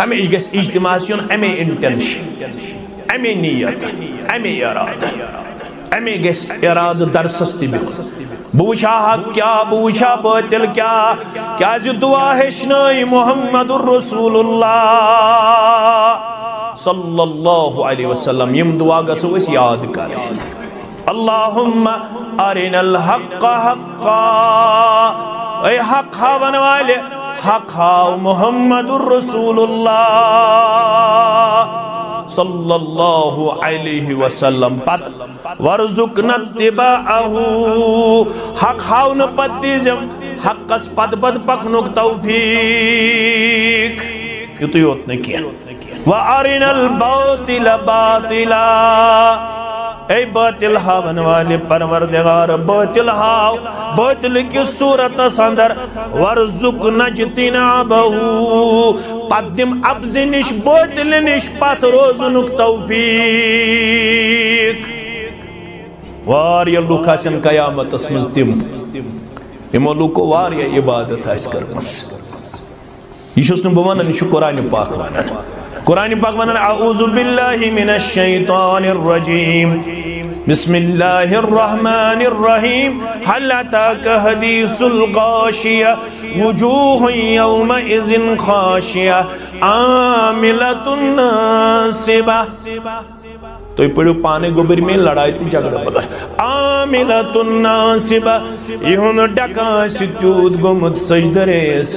हमेश गस इज्तिमास युन अमे इंटेंशन अमे नियत अमे इरादा अमे गस इरादा दरसस ति बिहुन बह वुछा हक क्या बह वुछा बातिल क्या दुआ हेचनई मुहम्मदुर रसूलुल्लाह सल्लल्लाहु अलैहि वसल्लम यम दुआ गसो अस याद कर अल्लाहुम्मा अरिनल हक्क हक्का ऐ हक हावन वाले हक हाव मुहम्मदुर रसूलुल्लाह सल्लल्लाहु अलैहि वसल्लम पत वर्जुकना तिबाअहु हक हाव न पत दिजम हक्कस पद पद पकनुक तौफीक युत योत न किया व अरिनल बातिल बातिला ऐ बातिल हावन वाले परवरदिगार बातिल हाव बातिल की सूरत अंदर वर्जुकना जितिनाबहु पद्दिम अब्ज़ निश बातिल निश पत रोजुनुक तौफीक वारिया लुक आसन कयामतस मज तिम यमो लुको वारिया इबादत आस करमस यह बह वन यह कुरान पाक वन कुरान पाक वन अऊज़ु बिल्लाहि मिनश शैतानिर रजीम बिस्मिल्लाहिर रहमानिर रहीम हल अताका हदीसुल गाशिया वुजूहुन यौमइज़िन खाशिया आमिलतुन नासिबा तो पढ़ो पाने गोबर में लड़ाई तो झगड़ा बगैर आमिलतुन नासिबा यहुन डका सित्यूज गोमुत सजदरेस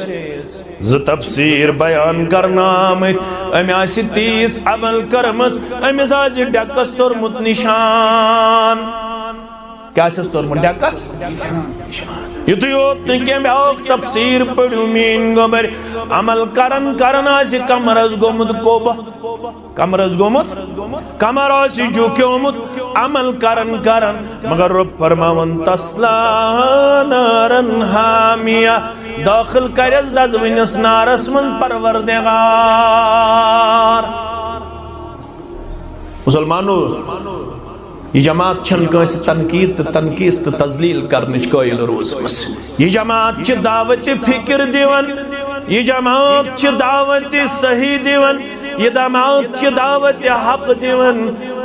ज तफसीर बयान करना अमे तीस अमल करमत अमिस आज डकस तोरमुत निशान क्या तोरमुत डकस युत योत नोक तफसीर पढ़ू मीन गोबर अमल करन करन कमरस गोमुत कोब कमरस गोमुत कमर झुक्योमुत अमल करन करन मगर रब फरमावन तस्ला नारन हामिया दाखिल करस दजविनस नारस मन परवरदिगार मुसलमानों यह जमात छन कंस तनकीद तनकीस तो तजलील करनिच कायल रोजमस यह जमात च दावत फिक्र दिवन यह जमात च दावत सही दिवन यह जमात च दावत हक दिवन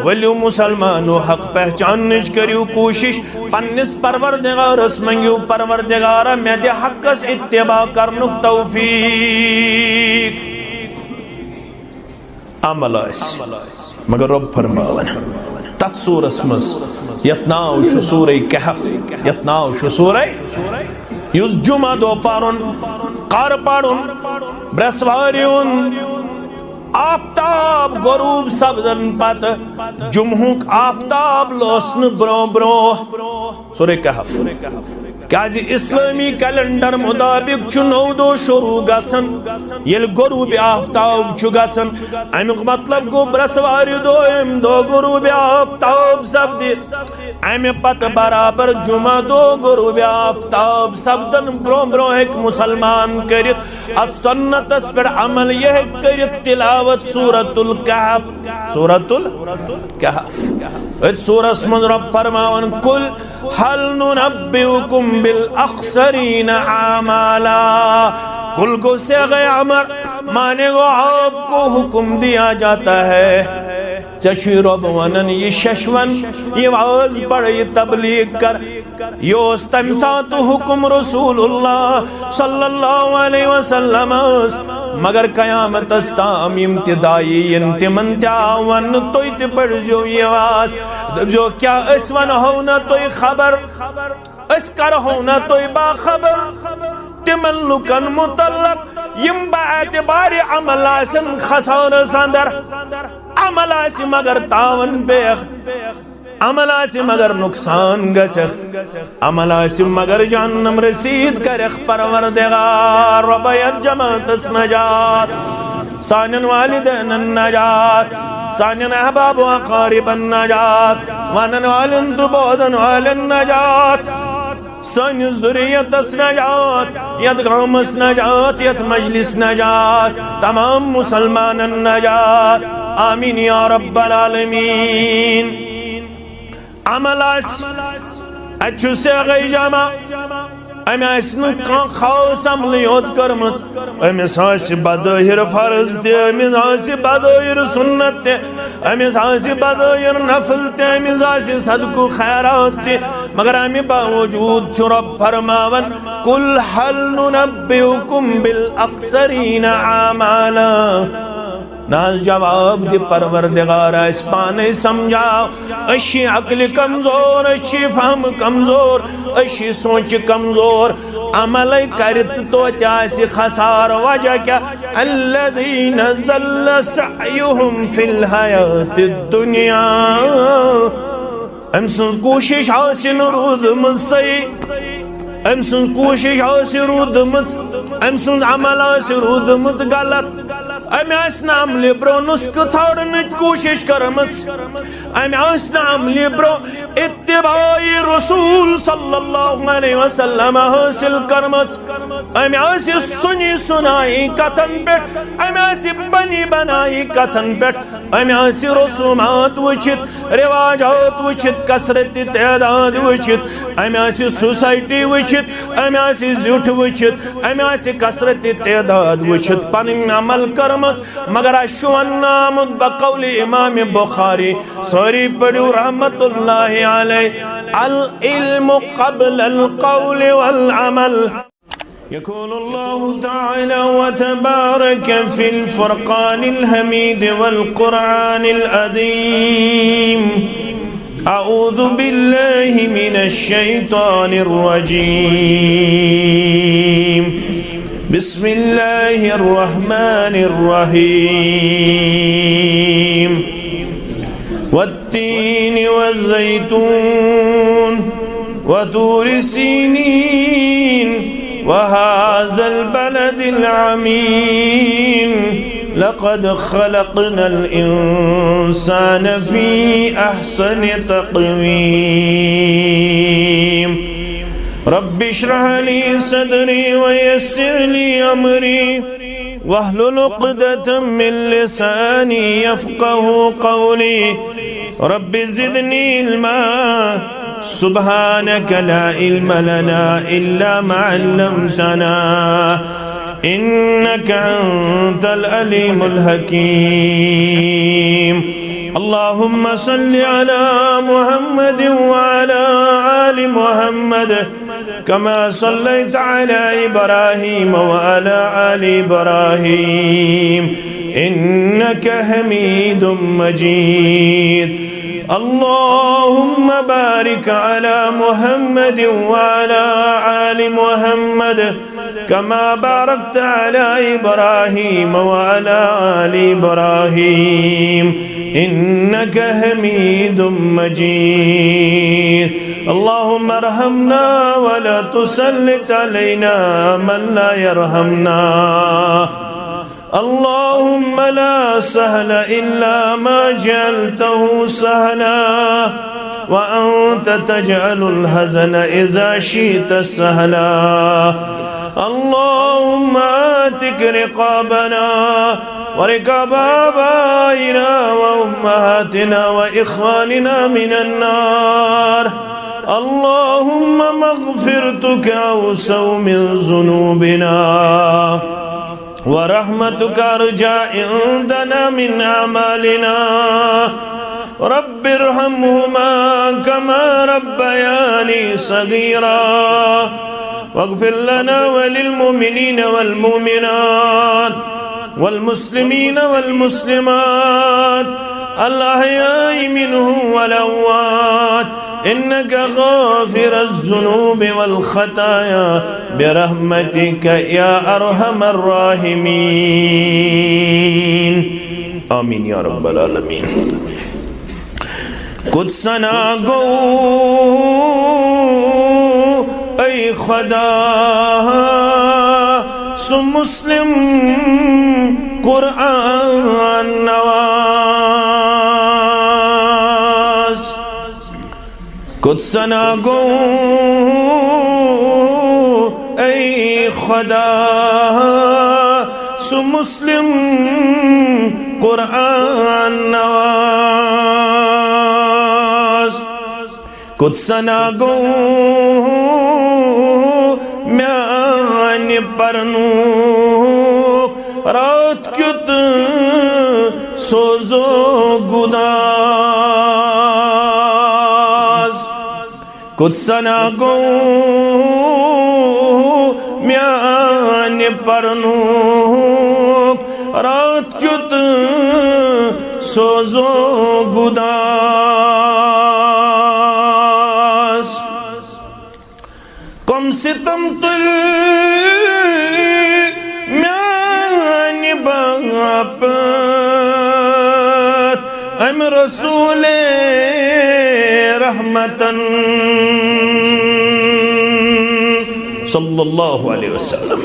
वलियो मुसलमानो हक पहचाननिच करियो कोशिश पन्निस परवरदिगारस मंगियो परवरदिगारा मे दे हकस इत्तिबा करनुक तौफीक अमल मगर रब फरमावन तथ सूरस मस यत नाव छु सूरे कहफ यत नाव छु सूरे युस जुमा दो पारुन कार पारुन ब्रसवारियुन आफ्ताब गरूब सबदन पत जुमहुक आफ्ताब लोसन ब्रो ब्रो सूरे कहफ क्या इस्लामी कैलेंडर मुताबिक नौ दो शुरू गसन ये गरूब आफ्ताब गसन अमुक मतलब गो ब्रसवार दोम दो गरूब आफ्ताब सब्द अमे पत बराबर जुमा दो गरूब आफ्ताब सब्दन ब्रो ब्रो एक मुसलमान करित अत सुन्नतस पर अमल यह करित तिलावत सूरतुल कहफ सूरतुल कहफ सूरस मन रब फरमावन कुल हल नुनब्बिउकुम बिल अखसरीन आमाला कुल को से गए अमर माने को आपको हुक्म दिया जाता है चशीरब वनन ये शशवन ये आवाज पढ़ ये तबलीग कर योस तमसात हुक्म रसूलुल्लाह सल्लल्लाहु अलैहि वसल्लम मगर कयामत अस्ताम इम्तिदाई इंतिमन त्यावन तो इत पढ़ जो ये आवाज जो क्या इसवन हो ना तो खबर इसकर हो ना तो बाखबर तिमल्लुकन मुतल्लक यम बाएतबार अमल आसन खसार संदर अमल आसी मगर तावन पे अमल आसी मगर नुकसान गसख अमल आसी मगर जहन्नम रसीद कर परवरदिगार रबयत जमातस नजात सानन वालिदैन नजात सानन अहबाब व अकारिबन नजात वनन वालिन दुबोदन वालिन नजात सन ज़ुरियतस नजात यत गामस नजात यत मजलिस नजात तमाम मुसलमानन नजात आमीन या रब्बल आलमीन अमलास अच्छु से गई जमा अमे आसि खास अमल योत करमस अमिस आसि बदहिर फर्ज ते अमिस आसि बदहिर सुन्नत ते अमिस आसि बदहिर नफल ते अमिस आसि सदको खैरात ते मगर अमे बावजूद छु रब फरमावन कुल हल नुनब्बिउकुम बिल अक्सरीन आमाला ना जवाब दे परवरदिगार इस पाने समझाओ अशी अक्ल कमजोर अशी फहम कमजोर अशी सोच कमजोर अमल करत तो त्यासी खसार वजह क्या अल्लज़ीन ज़ल्ल सअयुहुम फिल हयातिद दुनिया अमसुस कोशिश हासिल रोदम सही अमसुस कोशिश हासिल रोदम अमसुस अमल हासिल रोदम गलत अमे अमल ब्रो नुस्ख छाड़न कोशिश करमस अमे अमल ब्रो इत्तिबाई रसूल सल्लल्लाहु अलैहि वसल्लम हासिल करमस अमे सुनी सुनाई कथन पेट अमे बनी बनाई कथन पेट अमे रसूमात वचित रिवाजात वचित कसरत तादाद वचित अमे सोसाइटी वचित अमे जुट वचित अमे कसरत तादाद वचित पन अमल करम मगर अशुवन्नाम बकौल इमाम बुखारी सारी पढ़ू रहमतुल्लाहि अलैह अल इल्मु क़ब्ल अल क़ौल वल अमल यक़ूलु अल्लाहु तआला व तबारक फिल फ़ुरक़ानिल हमीद वल क़ुरआनिल अज़ीम अऊज़ु बिल्लाहि मिनश शैतानिर रजीम बिस्मिल्लाहिर रहमानिर रहीम वत्तीनि वज़्ज़ैतून वतूरि सीनीन वहाज़ल बलदिल अमीन लक़द ख़लक़नल इंसान फ़ी अहसनि तक़वीम रब्बि इश्रह ली सदरी वयस्सिर ली अमरी वहलुल उक़दतम मिन लिसानी यफ़क़हू क़ौली रब्बि ज़िदनी इल्मा सुब्हानक ला इल्म लना इल्ला मा अल्लमतना इन्नक अंतल अलीमुल हकीम अल्लाहुम्मा सल्लि अला मुहम्मद व अला आलि मुहम्मद कमा सल्लैता अला इब्राहीम व अला आलि इब्राहीम इन्नका हमीदुम मजीद अल्लाहुम्मा बारिक अला मुहम्मद व अला आलि मुहम्मद कमा बारकता अला इब्राहीम व अला आलि इब्राहीम इन्नका हमीदुम मजीद अल्लाहुम्मा अरहमना व ला तुसल्लित अलैना मन ला यरहमना अल्लाहुम्मा ला सहला इल्ला मा जअलतहु सहला व अंत तजअलुल हज़न इज़ा शि'ता सहला अल्लाहुम्मा आतिक रिक़ाबना व रिक़ाब आबाइना व उम्महातिना व इख़वानिना मिनन नार अल्लाहुम्मा मग़फ़िरतुका औसअ मिन ज़ुनूबिना व रहमतुका अर्जा इंदना मिन अमालिना रब्बिरहम्हुमा कमा रब्बयानी सगीरा वग़फ़िर लना वलिलमुमिनीन वल्मुमिनात वल्मुस्लिमीन वल्मुस्लिमात अल अहयाइ मिनहुम वल अम्वात इन्नका गाफ़िरुज़्ज़ुनूबि वल ख़ताया बिरहमतिका या अरहमर राहिमीन आमीन या रब्बल आलमीन। कुछ सना गो ऐ खुदा सु मुस्लिम कुरान नवाज कुछ सना गो ऐ खुदा सु मुस्लिम कुरान नवाज कुछ सना गो परनु रात क्युत सोजो गुदास कुछ सना गो म्यान परनु रात क्युत सोजो गुदास कम सितम तुल म्यान बाप अम रसूले रहमतन सल्लल्लाहु अलैहि वसल्लम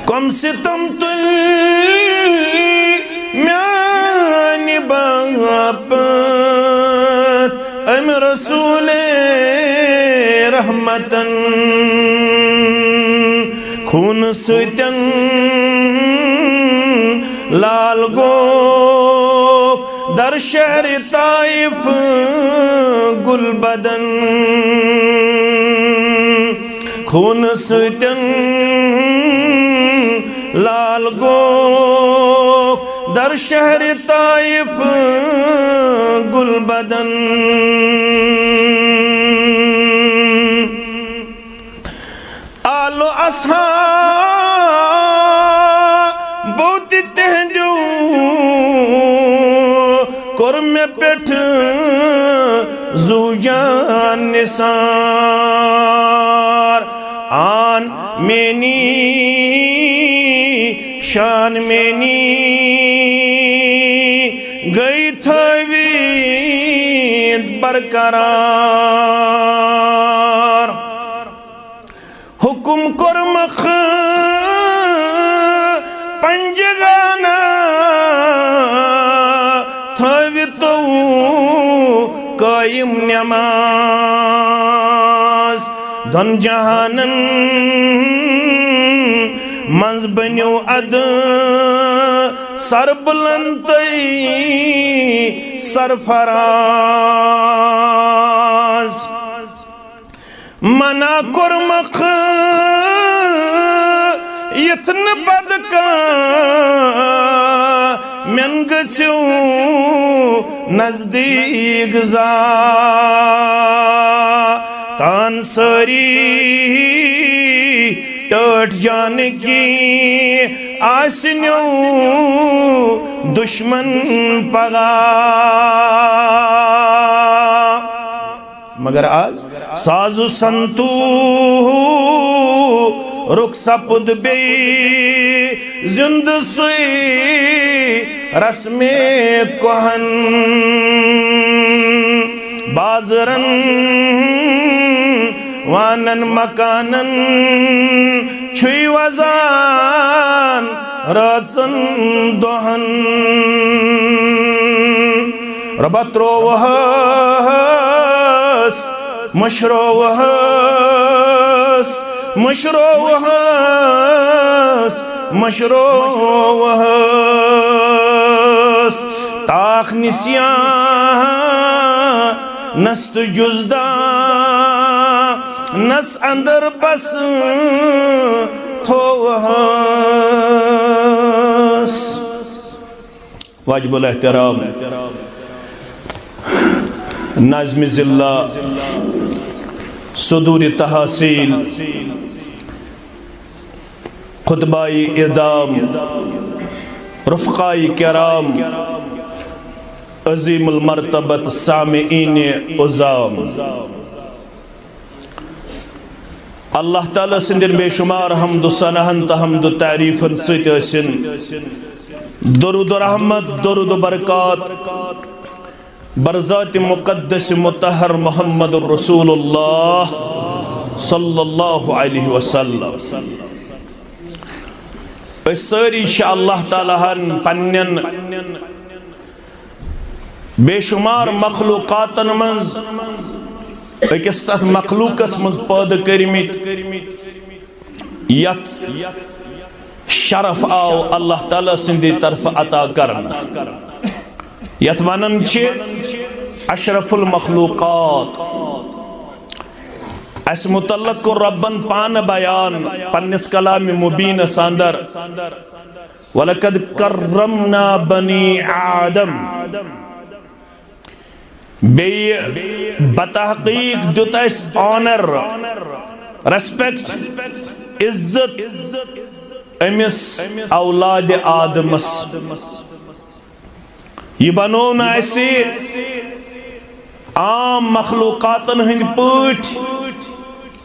कम सितम तुल म्यान बाप अम रसूले रहमतन खून सुतन लाल गो दर शहर ताइफ गुलबदन खून सुतन लाल गो दर शहर ताइफ गुलबदन आलो असहा बहुत तहजो कुर्म पेठ जुजान निसार आन मेनी शान मेनी गई थवी बरकरार हुकुम कुर्मख पंजगाना थवी तो कायम नमाज धन जहानन मंज बन्यो अद सरबुलंदई सरफराज मना कुर्मख यथन बदका मन गो नजदीक जा तान सरी टट जान की आसन्यो दुश्मन पगा मगर आज साजु संतू रुख सपुद बे जिंद सुई रस्मे कोहन बाजरन वानन मकानन छुई वजान रचन दोहन रबत्रो वहस मशरो वहस मशरो वहस मशरो वहस ताख निस्यान नस्त जुजदा नस अंदर बस थोवहस वाजिबुल एहतराम नाज़्म ज़िल्ला सुदूर तहसील खुतबाई इदाम रुफ़क़ाई किराम अज़ीमुल मर्तबत सामिईन उज़ाम अल्लाह ताला सिंदर बेशुमार हमदु सनाहन तहमदु तारीफन सितसिन दरुद रहमत दरुद बरकत बरज़ात मुक़द्दस मुतहर मोहम्मद रसूलुल्लाह सल्लल्लाहु अलैहि वसल्लम सारी अल्लाह ताला पन्नन बेशुमार मखलूकातन मज अकिस तथ मखलूकस मज पैदा करमित यत शरफ आओ अल्लाह ताला सिंदी तरफ अता करना यत वनन अशरफुल मखलूकात अस मुतल्लक को रब्बन पान बयान पन्निस कलाम मुबीन अंदर वलकद कर्रमना बनी आदम बे बतहकीक दुत ऑनर रेस्पेक्ट इज्जत अमिस औलाद आदमस ये बनो न ऐसे आम मखलूकातन हंद पट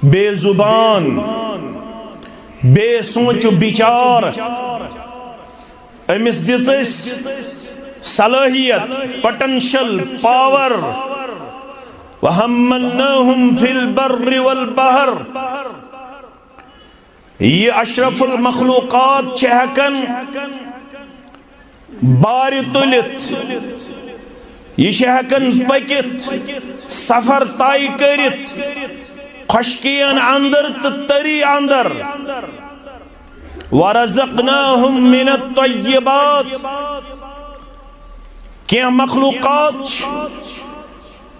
बेजुबान बेसोच विचार अमिस दिस सलाहियत पोटेंशियल पावर वहम्मलनाहुम फिल बर्रि वल बहर ये अशरफुल मखलूकात हकन बार तुलित ये हकन पकित सफर तय करित खुशकियन अंदर तो तरी अंदर वरज़क़नाहुम मिनत तय्यिबात क्या मखलूकात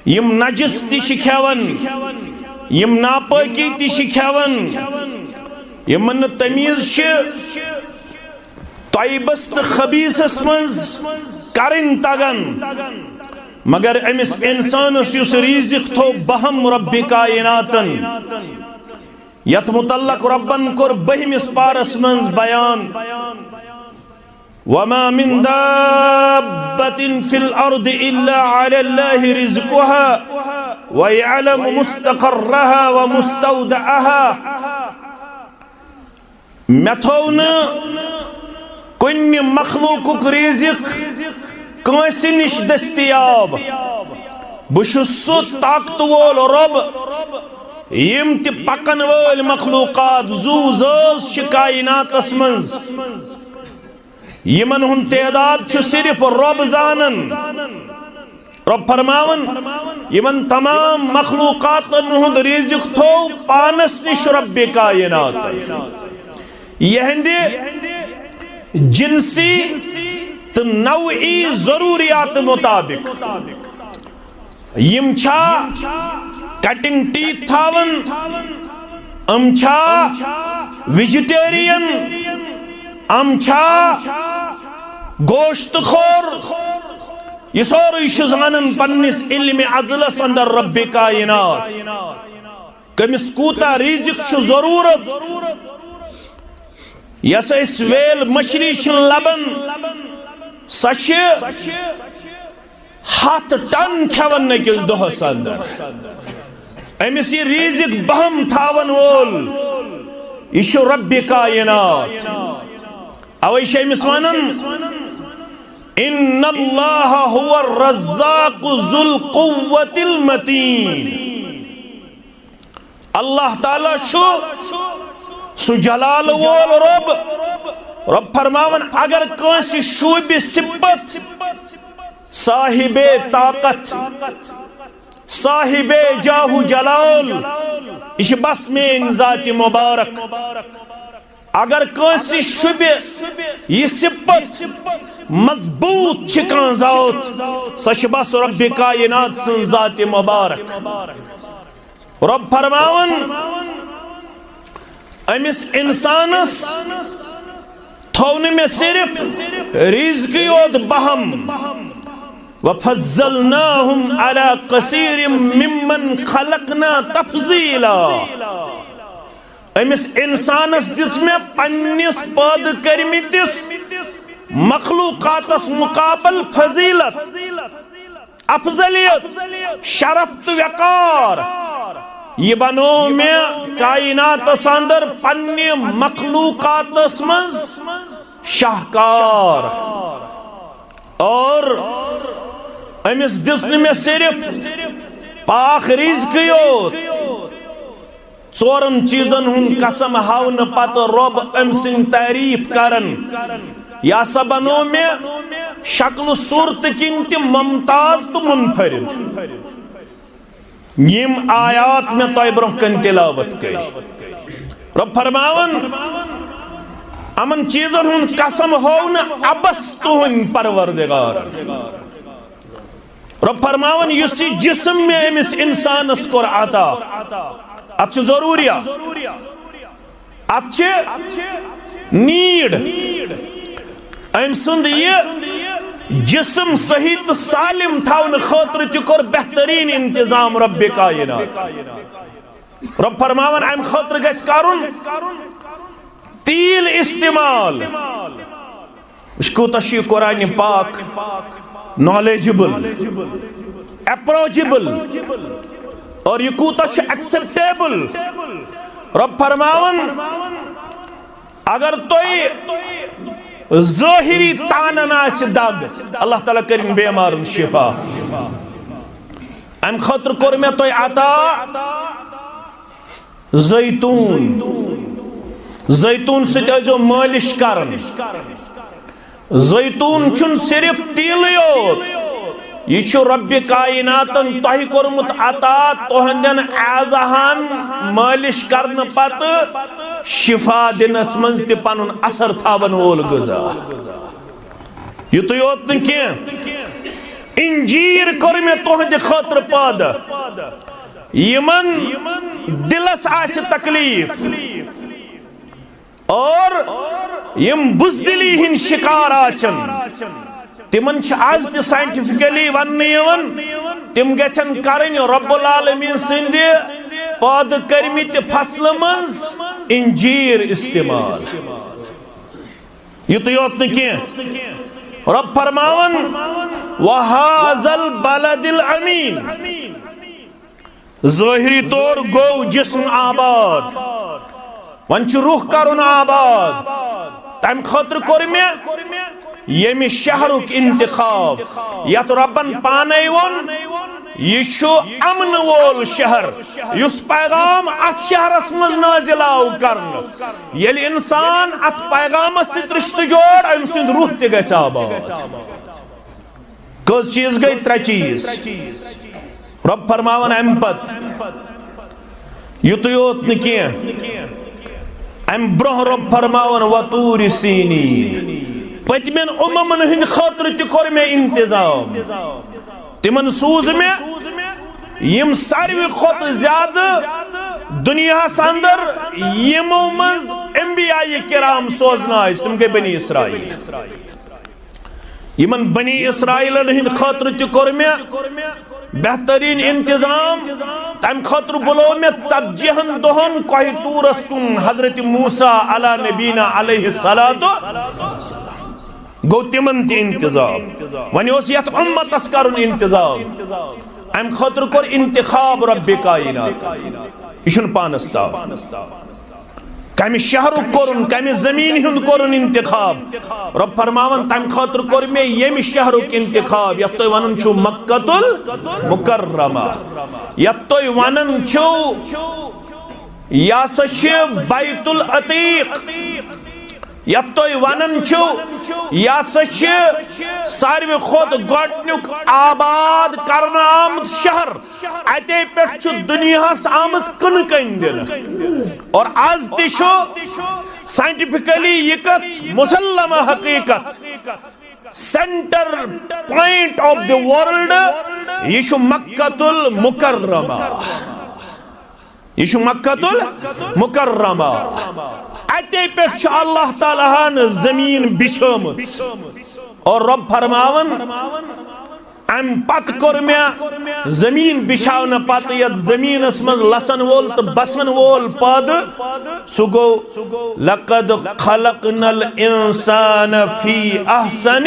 यम नजस ति खेवन यम नापाकी ति खेवन यमन तमीज तय्यबस तो खबीसस मज करन तगन मगर अमिस इंसानस युस रिज़िक थो बहम रब्बि कायनातन यत मुतल्लक रब्बन कोर बहिमिस पारस मंज बयान वमा मिन दाब्बतिन फिल अर्दि इल्ला अलल्लाहि रिज़्कुहा व यअलमु मुस्तक़र्रहा व मुस्तौदअहा मेथौन कुन्न मखलूकुक रिज़िक कांसी निश दस्तियाब बुशुस सु ताकत वोल रब यम ति पकन वोल मखलूकात जू ज़ाज़ कायनातस मंज यमन हुन तेदाद सिर्फ रब जानन रब फरमावन यमन तमाम मखलूकातन हुंद रिज़िक थो पानस निश रब्बि कायनात यहंदे जिनसी तो नौई जरूरियात मुताबिक यम छा कटिंग टीथ थावन छा वेजिटेरियन छा गोश्त खोर ये सोरी जानन पन्निस इल्म अदलस अंदर रब्बि कायनात कमिस कूता रिज़िक छु जरूरत यस वेल मछली लबन सच 100 टन खेवन नकिस दोहस अंदर अमिस ये रिज़िक बहम थावन वोल यह रब्बि कायनात अवै अमिस वनन इन्नल्लाह हुवा रज़्ज़ाक़ु ज़ुल क़ुव्वतिल मतीन अल्लाह ताला सु जलाल वोल रब फरमावन अगर कांसी शूबि सिब्बत साहिबे ताकत साहिबे जाहु जलाल इश बस मेन ज़ाति मुबारक अगर कांसी शूबि यह सिब्बत मजबूत छिकान ज़ात सच बस रब्बि कायनात सन ज़ाति मुबारक रब फरमावन अमिस इंसानस थौन में सिर्फ रिज़्क़ योद बहम वफ़ज़्ज़लनाहुम अला कसीरिम मिम्मन खलक़ना तफ़ज़ीला अमिस इंसानस दिस में पन्निस पद करमितिस मखलूकातस मुकाबल फजीलत अफजलियत शरफ तो वक़ार ये बनो में कायनातस अंदर पन्ने मखलूकातस मंज शाहकार और अमिस दिसन में सिर्फ पाक रिज़्क़ योत चोरन चीजन हुन कसम हावन पत रब अमसिन तारीफ करन या सब बनो में शक्ल सूरत किन ति मुमताज तो मुनफरिद यम आयात में तय ब्रोकन तिलावत करी रब फरमावन अमन चीजन हुन कसम हो न अबस तुहन परवरदिगार रब फरमावन युसी जिस्म में अमिस इंसानस कोर आता अत जरूरिया अत नीड अम सुंद ये जिस्म सही तो सालिम थावन खतर तोर बेहतरीन इंतजाम रब्बे कायनात रब फरमावन अम खतर गस करुन तील इस्तेमाल कूत कुरान पाक नॉलेजेबल अप्रोचेबल और यह कूत एक्सेप्टेबल रब फरमावन अगर तो ज़ाहिरी तानन आस दाग अल्लाह ताला करिन बेमारन शिफा अम खतर कोर मे तो अता जैतून सो मालिश करन जैतून छुन सिर्फ तिल योत यह रब्बे कायनातन तह कोरमुत अता तुहंदन आज़ाहन मालिश करन पत शिफा दिनस मज त पनुन असर थावन वोल गजा युत योत न इंजीर कोर मे तुहंद खतर पद यमन दिलस आस तकलीफ और यम बुजदिली हिन शिकार आसन तिमन आज त साइंटिफिकली वन तिम गन करन रब्बुल आलमीन सिंद पद करमित फसल मज इंजीर इस्तेमाल युत योत न रब फरमावन वहाज़ल बलदिल अमीन ज़ाहिरी तौर गो जिस्म आबाद वन रूह करुन आबाद तम खतर कोर मे यमि शहरुक इंतखाब यत रब्बन पाने वोन यह अमन वोल शहर युस पैगाम अत शहरस मज नाजिल आव करन येल इंसान अत पैगाम सत रिश्त जोड़ अम सुंद रूह त गछ आबाद कस चीज गई त्रे चीज रब फरमावन अम पत युत योत न अम ब्रोह रब फरमावन वतूर सीनी पतमन उममन हिंद खतर त कोर मे इंतजाम तिमन सूज मे यम सारवी खोत ज्यादा दुनिया अंदर यमो मज अंबिया किराम सोजना तुम गए बनी इसराइल यमन बनी इसराइलन हिंद खतर त कोर मे बेहतरीन इंतजाम तम खतर बुलो मे 40 दोहन कह तूरस कुन हजरत मूसा अला नबीना अलैहि सलातो गो तिमन त इंतजाम वन यत उम्मतस करुन इंतजाम अम खतर कोर इंतखाब रब्बे कायनात यह पानस ताव कम शहर कोरुन कम जमीन हुंद कोरुन इंतखाब रब फरमावन तम खतर कोर मे यम शहर इंतखाब यत तुम वनन छु मक्कतुल मुकर्रमा यत तुम वनन छु या बैतुल अतीक यत तुम वनन छु या सारवे खोत गोडनुक आबाद करना आमद शहर अते पेट छु दुनियास आमज कन कन दिन और आज तिशो साइंटिफिकली यकत मुसल्लमा हकीकत centre point of the world यह मक्कतुल मुकर्रमा यह मक्कतुल मुकर्रमा अते पे अल्लाह ताला जमीन बिछोमुत और रब फरमावन अम पत कोर मे जमीन बिछावन पत यत जमीनस मज लसन वोल तो बसन वोल पद सु गो लक़द खलक़नल इंसान फी अहसन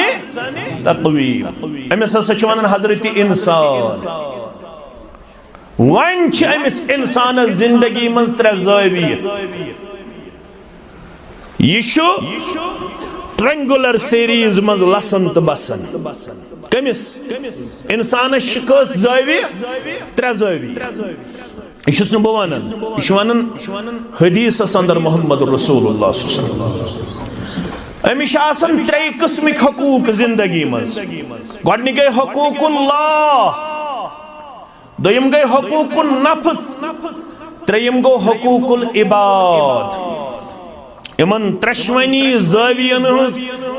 तक़वीम अमिस हसा वनान हजरत इंसान वन अमिस इंसान जिंदगी मज 3 ज़ावियत यह ट्रेंगुलर सीरीज मज लसन तो बसन कमिस इंसान कस ज़ाविय 3 ज़ाविय यह वन यह वन हदीस अंदर मोहम्मद रसूलुल्लाह अमिश 3 किस्मिक हकूक जिंदगी मज गोडनिक गई हकूकुल्लाह दोयम गई हकूकुल नफ्स त्रेयम गो हकूकुल इबाद इमन 3 ज़ावियन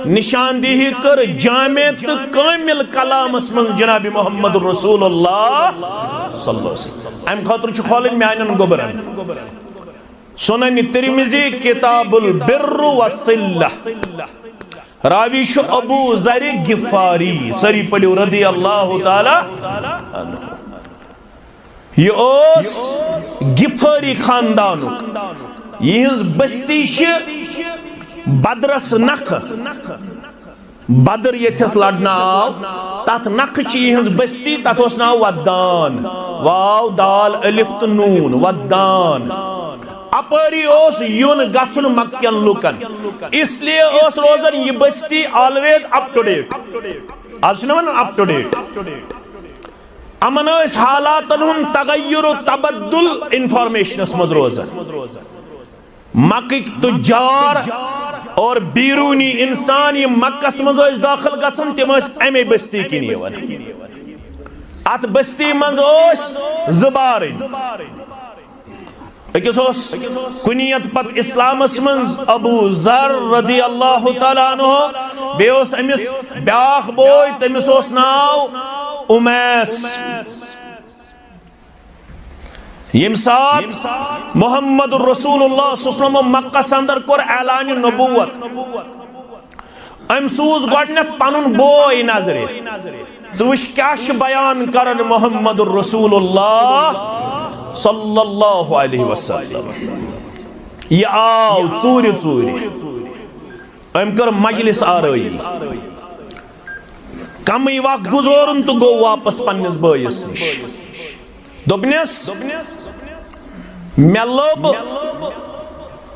निशानदेही कर जामे तो कामिल कलामस मन जनाब मोहम्मद रसूलुल्लाह सल्लल्लाहु अलैहि वसल्लम अम खतर छु खोलन म्यानन गोबरन सुनन तिरमिजी किताबुल बिर्र वसिल्लह रावी छु अबू ज़र गिफारी सरी पढ़ो रदी अल्लाह ताला अन्हु ये ओस गिफारी खानदानुक यहज बस्ती बदरस नख बदर यथस लड़ना तथ नख यहज बस्ती तथ नाव वद्दान वाव दाल अलिफ तो नून वद्दान अपरी यून गन मक्कन लुकन इसलिए रोजन यह बस्ती ऑलवेज अप टू डेट आज अप टू डेट अमन हालातन हुन तगय्युर तबद्दुल इंफॉर्मेशन मज रोजन मक्क तुजार और बीरूनी इंसान ये मक्कस मज दाखिल गसन तम अमे बस्ती किन अत बस्ती मज ज़बार अकिस कुनियत पत इस्लामस मज अबू ज़र रदी अल्लाह तआला अन्हु बेस अमिस ब्याख बोय तमिस नाव उमैस यम सात मोहम्मद रसूलुल्लाह सल्लल्लाहु अलैहि वसल्लम मक्का अंदर कोर ऐलान नबूवत अम सूज गडनत पनुन बोय नजरे वुश क्या बयान करन मोहम्मद रसूलुल्लाह सल्लल्लाहु अलैहि वसल्लम यह आव चूरि चूरि अम कर मजलिस आरई कम वक्त गुजोरन तो गो वापस पन्निस बयस निश दोपनस मे लोब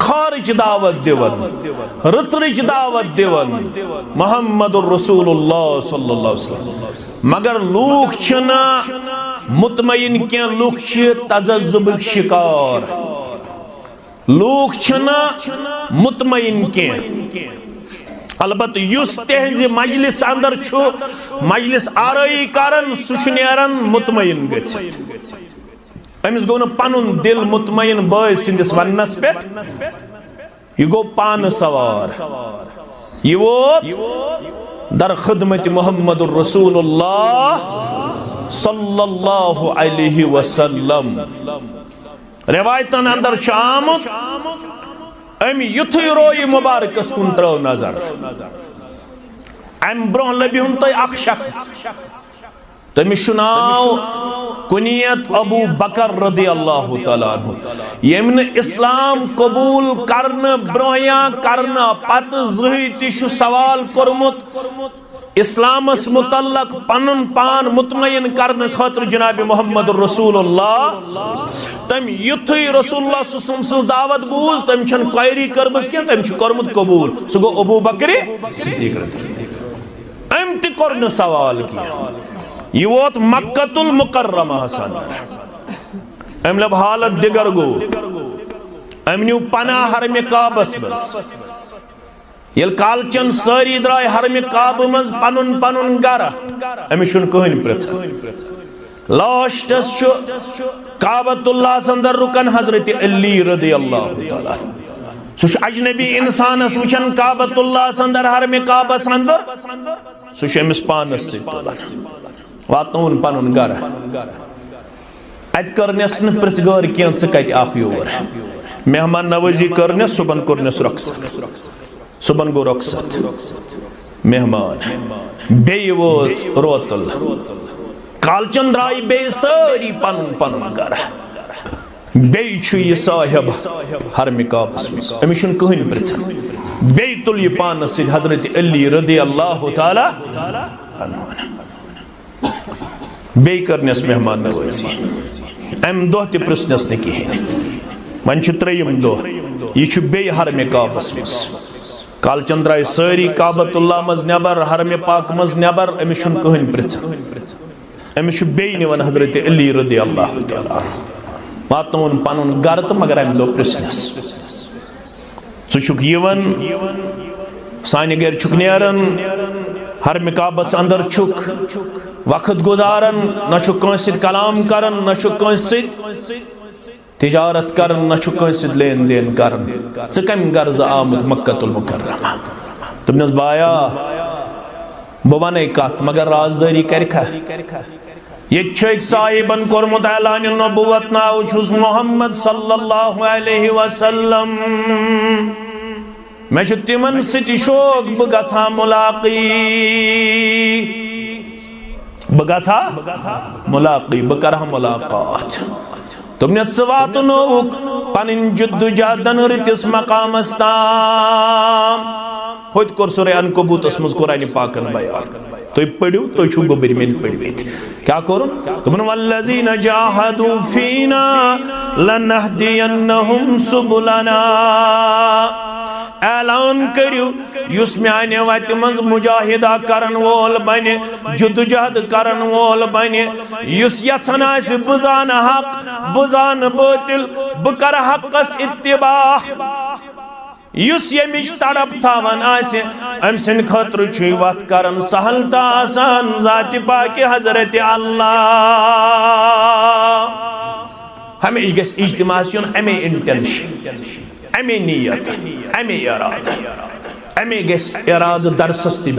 खारिज दावत दिवन रचरिच दावत दिवन मोहम्मद रसूलुल्लाह सल्लल्लाहु अलैहि वसल्लम मगर लूख छना मुतमईन के लूख तजज्जुब शिकार लूख छना मुतमईन के अलबत् युस तेहज मजलिस अंदर छु मजलिस आरई करन सुशनेरन मुतमईन गछित अमिस गो न पनुन दिल मुतमईन बय सिंदिस वन्नस पेट यह गो पान सवार यह वो दर खिदमत मोहम्मद रसूलुल्लाह सल्लल्लाहु अलैहि वसल्लम रिवायतन अंदर आमुत अम युथ रोय मुबारकस कुन त्रव नजर अम ब्रोह लबिहुन तय अख शख्स तमिस नाव कुनियत अबू बकर रदी अल्लाह तआला अन्हु यमन इस्लाम कबूल करन ब्रोया करन पत जहि तिशु सवाल करमुत इस्लामस मुतल्लक पनुन पान मुतमईन करन खातिर जनाब मोहम्मद रसूलुल्लाह तम युथ रसूलुल्लाह सल्लल्लाहु अलैहि वसल्लम दावत बूज तम छन क्वेरी करबस के तम छ करमुत कबूल सो गो अबू बकर सिद्दीक अम त करन सवाल किया यह वोत मक्कतुल मुकर्रमा अम लब हालत दिगर गो अम न्यू पना हरम काबस बस यल कालचन सारी द्राय हरम काब मज पनुन पनुन गर अमिस छुन कहन प्रछ लास्टस छु काबतुल्लाह अंदर रुकन हजरत अली रदी अल्लाह तआला सुश अजनबी इंसानस वचन काबतुल्लाह अंदर हरम काबस अंदर सुश अमिस पानस वातन पनुन गर अत करनस न प्रस गौर क्या कत आफ योर मेहमान नवाजी करनस सुबन कोरनस रखसत सुबन गो रखसत मेहमान बे वोत रोतल कालचन द्राय बे सारी पनुन पनुन गर बे यह साहिब हरम काबस मज अमिस कहन प्रछन बे तुल यह पानस हजरत अली रदी अल्लाह तआला अन्हु बे करनस मेहमान नवाजी अम दह त पृछनस न कहें वन त्रेयम दह यह बे हरम काबस मज कालचन द्राय सारी काबतुल्लाह मज नबर हरम पाक मज नबर अमिस कहन प्रछन अमिस बे निवन हजरत अली रदी अल्लाह तआला वातन पनुन गर तो मगर अम दो पृछनस वन सानि गर छुक नेरन हरम काबस अंदर छुक वक्त गुजारन न कंस कलाम करन न कंस तिजारत करन न कंस लेन देन करन कम गर्ज आमुत मक्कतुल मुकर्रमा तुमने बाया बह वन कत मगर राजदारी करखा ये साहिबन कोरमुत ऐलान नबुवत नाव छुस मोहम्मद सल्लल्लाहु अलैहि वसल्लम मैं तिमन सति शोक बह गछा मुलाकी बह करहा मुलाकात तुमने वातनोक पन जुद्दुजहदन रितिस मकामस ताम होत कोर सूरह अनकबूतस मज कुरान पाकन बयान तुम पढ़ो तुम छो गोबर में पढ़वित क्या करो तुमन वल्लज़ीना जाहदू फीना लनहदियन्नहुम सुबुलना ऐलान करियो युस म्याने वत मज मुजाहिदा करन वोल बने जुद्दुजहद करन वोल बने युस यछन आस बुजान हक बुजान बातिल बकर हकस इत्तिबा युस यमिच तड़प थावन आसे अम सिन खतर छु वत करन सहल ता आसान जात पाक हजरत अल्लाह हमें गस इज्तिमा सुन हमें इंटेंशन हमें नियत हमें इरादा हमें गस इरादा दरसस ति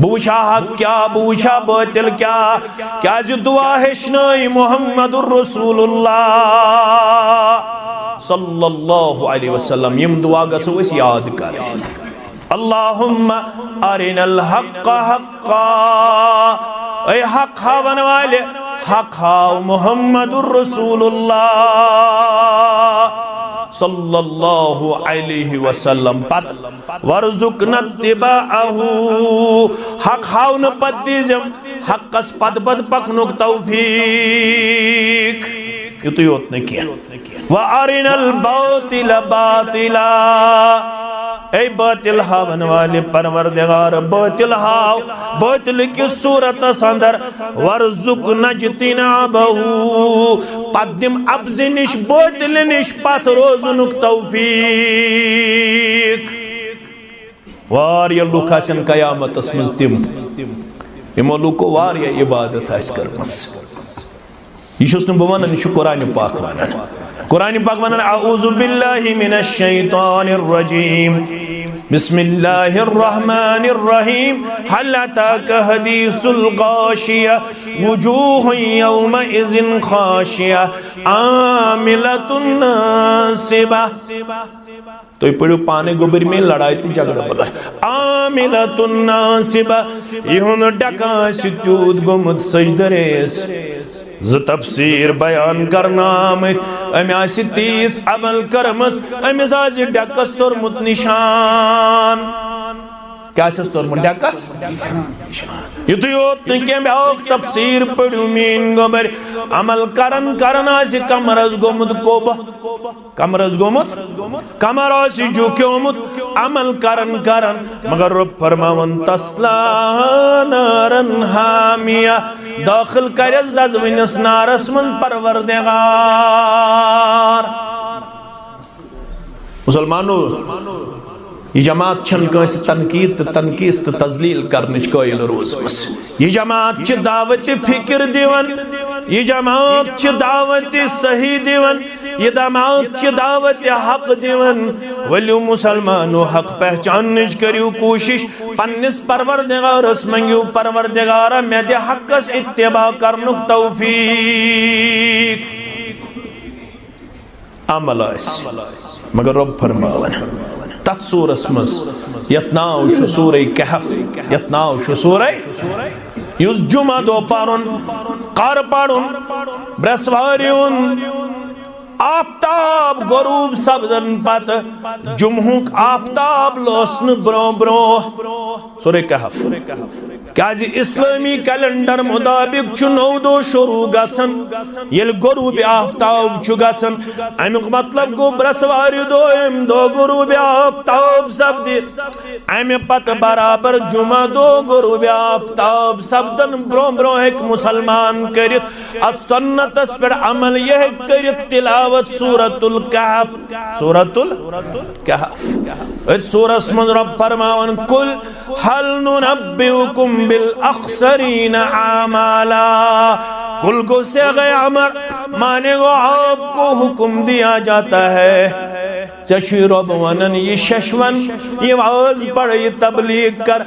बूछा हक क्या बूछा बातिल क्या दुआ हेशनाई मुहम्मदुर रसूलुल्लाह सल्लल्लाहु अलैहि वसल्लम यम दुआ गसो अस याद कर अल्लाहुम्मा अरिनल हक्क हक्का ऐ हक हावन वाले हक हाव मुहम्मदुर रसूलुल्लाह सल्लल्लाहु अलैहि वसल्लम पत वरजुकना तिबाअहु हक हाव न पद दीजम हकस पद पकनुक तौफीक युत योत न किया व अरिनल बातिल बातिला ऐ बातिल हावन वाले परवरदिगार बातिल हाव बातिल की सूरत अंदर वरजुकना जितनाबहु पद्दिम अब्जिनिश बातिल निश पथ रोजुनुक तौफीक वारिया लुक आसन कयामतस मज तिम यमो लुको वारिया इबादत आस करमस यह बह वन यह कुरान पाक वन कुरान पाक वन अऊज़ु बिल्लाहि मिनश शैतानिर रजीम बिस्मिल्लाहिर रहमानिर रहीम हल अताका हदीसुल गाशिया वुजूहुन यौमइज़िन खाशिया आमिलतुन नासिबा तो पढ़ो पाने गोबर में लड़ाई तो झगड़ा बगर आमिलतुन नासिबा यहुन डका सित्यूद गोमुद सजदरेस ज तफसीर बयान करना अमे तीस अमल करमत अमिस आज डकस तोरमुत निशान क्या तोरमुत डकस युत योत ब्याक तफसीर पढ़ू मीन गोबर अमल करन करन कमरस गोमुत कोब कमरस गोमुत कमर झुक्योमुत अमल करन करन मगर रब फरमावन तस्ला नारन हामिया दाखिल करस दजविनस नारस मन परवरदिगार मुसलमानों यह जमात तनकीद तो तनकीस तो तजलील करने कायल रोजमस यह जमात दावत फिक्र दिवन यह जमात दावत सही दिवन यह जमात दावत हक दिवन वलियो मुसलमानो हक पहचान करियो कोशिश पन्निस परवरदिगारस मंगियो परवरदिगारा मे दे हकस इत्तिबा करनुक तौफीक अमल मगर रब फरमावन तथ सूरस मज यत नाव सूरह कहफ यत नाव सूरह युस जुमा दो पारुन कर पढ़ुन ब्रसवारियुन आफ्ताब गरूब सब्दन पत जुमहुक आफ्ताब लोसन ब्रो ब्रो सूरह कहफ क्या इस्लामी कैलेंडर मुताबिक 9 दो शुरू गसन ये गरूब आफ्ताब गसन अमुक मतलब गो ब्रसवार दो गरूब आफ्ताब सब्द अमे पत बराबर जुमा दो गरूब आफ्ताब सब्दन ब्रो ब्रो एक मुसलमान कर सुन्नतस पे अमल यह कर तिलावत सूरतुल कहफ सूरस मन रब फरमावन कुल हल नुनब्बिउकुम बिल अखसरीन आमाला कुल को से गए अमर माने को आपको हुक्म दिया जाता है चशी रब वनन ये शशवन ये वाज पढ़ ये तबलीग कर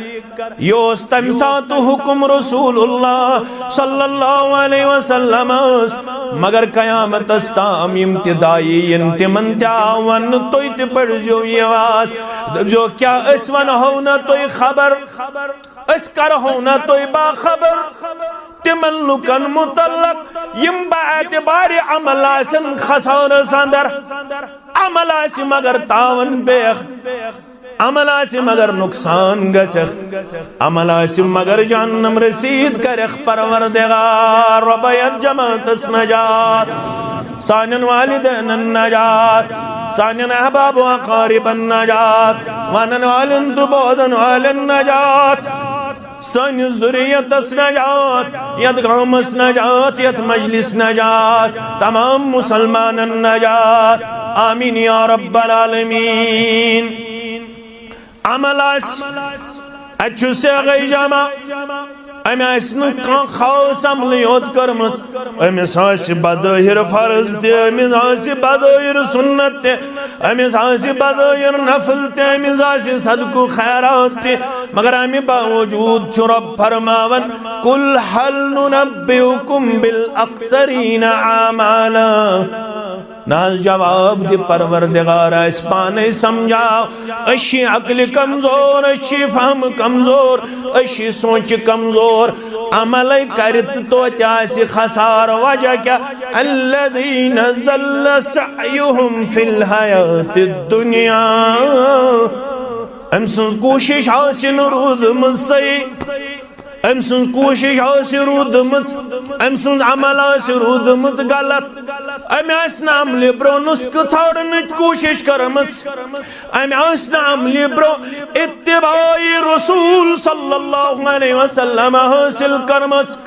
योस तम सात हुक्म रसूलुल्लाह सल्लल्लाहु अलैहि वसल्लम मगर कयामत अस्ताम इम्तिदाई इंतिमन त्यावन तो इत पढ़ जो ये वाज जो क्या इस वन हो न तो खबर इस कर हो न तो बाखबर तिमन लुकन मुतल्लक यम बाएतबार अमल आसन खसार संदर अमल आसी मगर तावन बेख अमल आसी मगर नुकसान गसख अमल आसी मगर जहन्नम रसीद करख परवरदिगार रबयत जमातस नजात सानन वालिदैन नजात सानन अहबाब व अकारिबन नजात वनन वालिन तुबोदन वालिन नजात सन ज़ुरियतस नजात यत गामस नजात यत मजलिस नजात तमाम मुसलमानन नजात आमीन या रब्बल आलमीन अमलास अच्छु से गई जमा अमेस खास अमल योत कर्मस अमिस बदहिर फर्ज तमिस बदहिर सुन्नत अमिस बदहिर नफल तमिस सदकु खैरात मगर अमि बावजूद रब फरमावन कुल हल नुनब्बिउकुम बिल अक्सरीन आमाला नाज जवाब दि परवरदिगार इस पाने समझाओ अशी अक्ल कमजोर अशी फहम कमजोर अशी सोच कमजोर अमल करत तो त्यासी खसार वजह क्या अल्लज़ीन ज़ल्ल सअयुहुम फिल हयातिद दुनिया अमसंस कोशिश हासिल रोज़ सही अमसंस कोशिश रूदमच अमसंस अमल रूदमच गलत अमे अमल ब्रो नुस्ख छाड़न कोशिश करमच अमे अमल ब्रो इत्तिबाई रसूल सल्लल्लाहु अलैहि वसल्लम हासिल करमच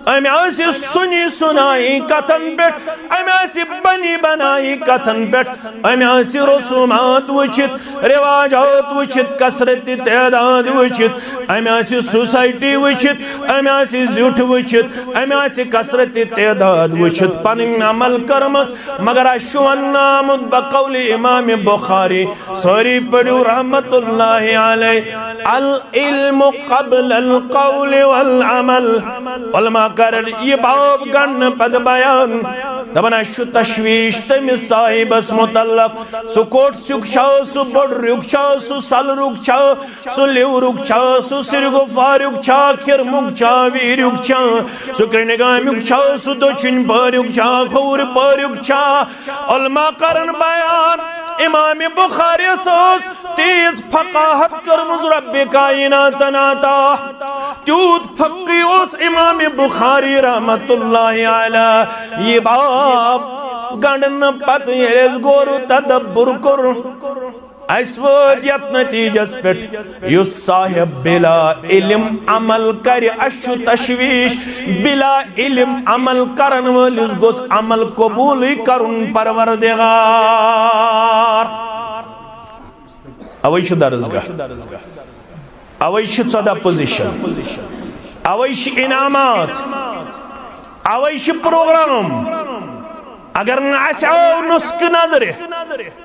अमे सुनी सुनाई कथन पेट अमे बनी बनाई कथन पेट अमे रसूमात वचित रिवाजात वचित कसरत तादाद वचित अमे सोसाइटी वचित अमे जुट वचित अमे कसरत तादाद वचित पन अमल करमच मगर अशुवन्नाम बकौल इमाम बुखारी सारी पढ़ो रहमतुल्लाहि अलैहि अल इल्मु क़ब्ल अल क़ौल वल अमल उलमा कर ये बाब गण पद बयान दबन अशु तशवीश तमिस साहिबस मुतल्लक सु कोट सुख छा सु बड़ रुख छा सु सल रुख छा सु लिव रुख छा सु सिरगो फारुख छा खिर मुख छा वीरुख छा सु कृणगामुख छा सु दक्षिण पारुख छा खौर पारुख छा उलमा करन बयान इमाम बुखारी सोस तेज फकाहत करमुज रब्बे कायनात नाता त्यूत फकी उस इमाम बुखारी रहमतुल्लाहि अलैहि ये बाब गणन पत येरेस गोरु तदब्बुर कर अस्वत नतीजस पे युस साहिब बिला इल्म अमल कर अशु तशवीश बिला इल्म अमल करन वलिस गोस अमल कबूल करुन परवरदिगार अवै छ दर्सगाह अवै छ 14 पोजीशन अवै छ इनामात अवै छ प्रोग्राम अगर नुस्ख नजर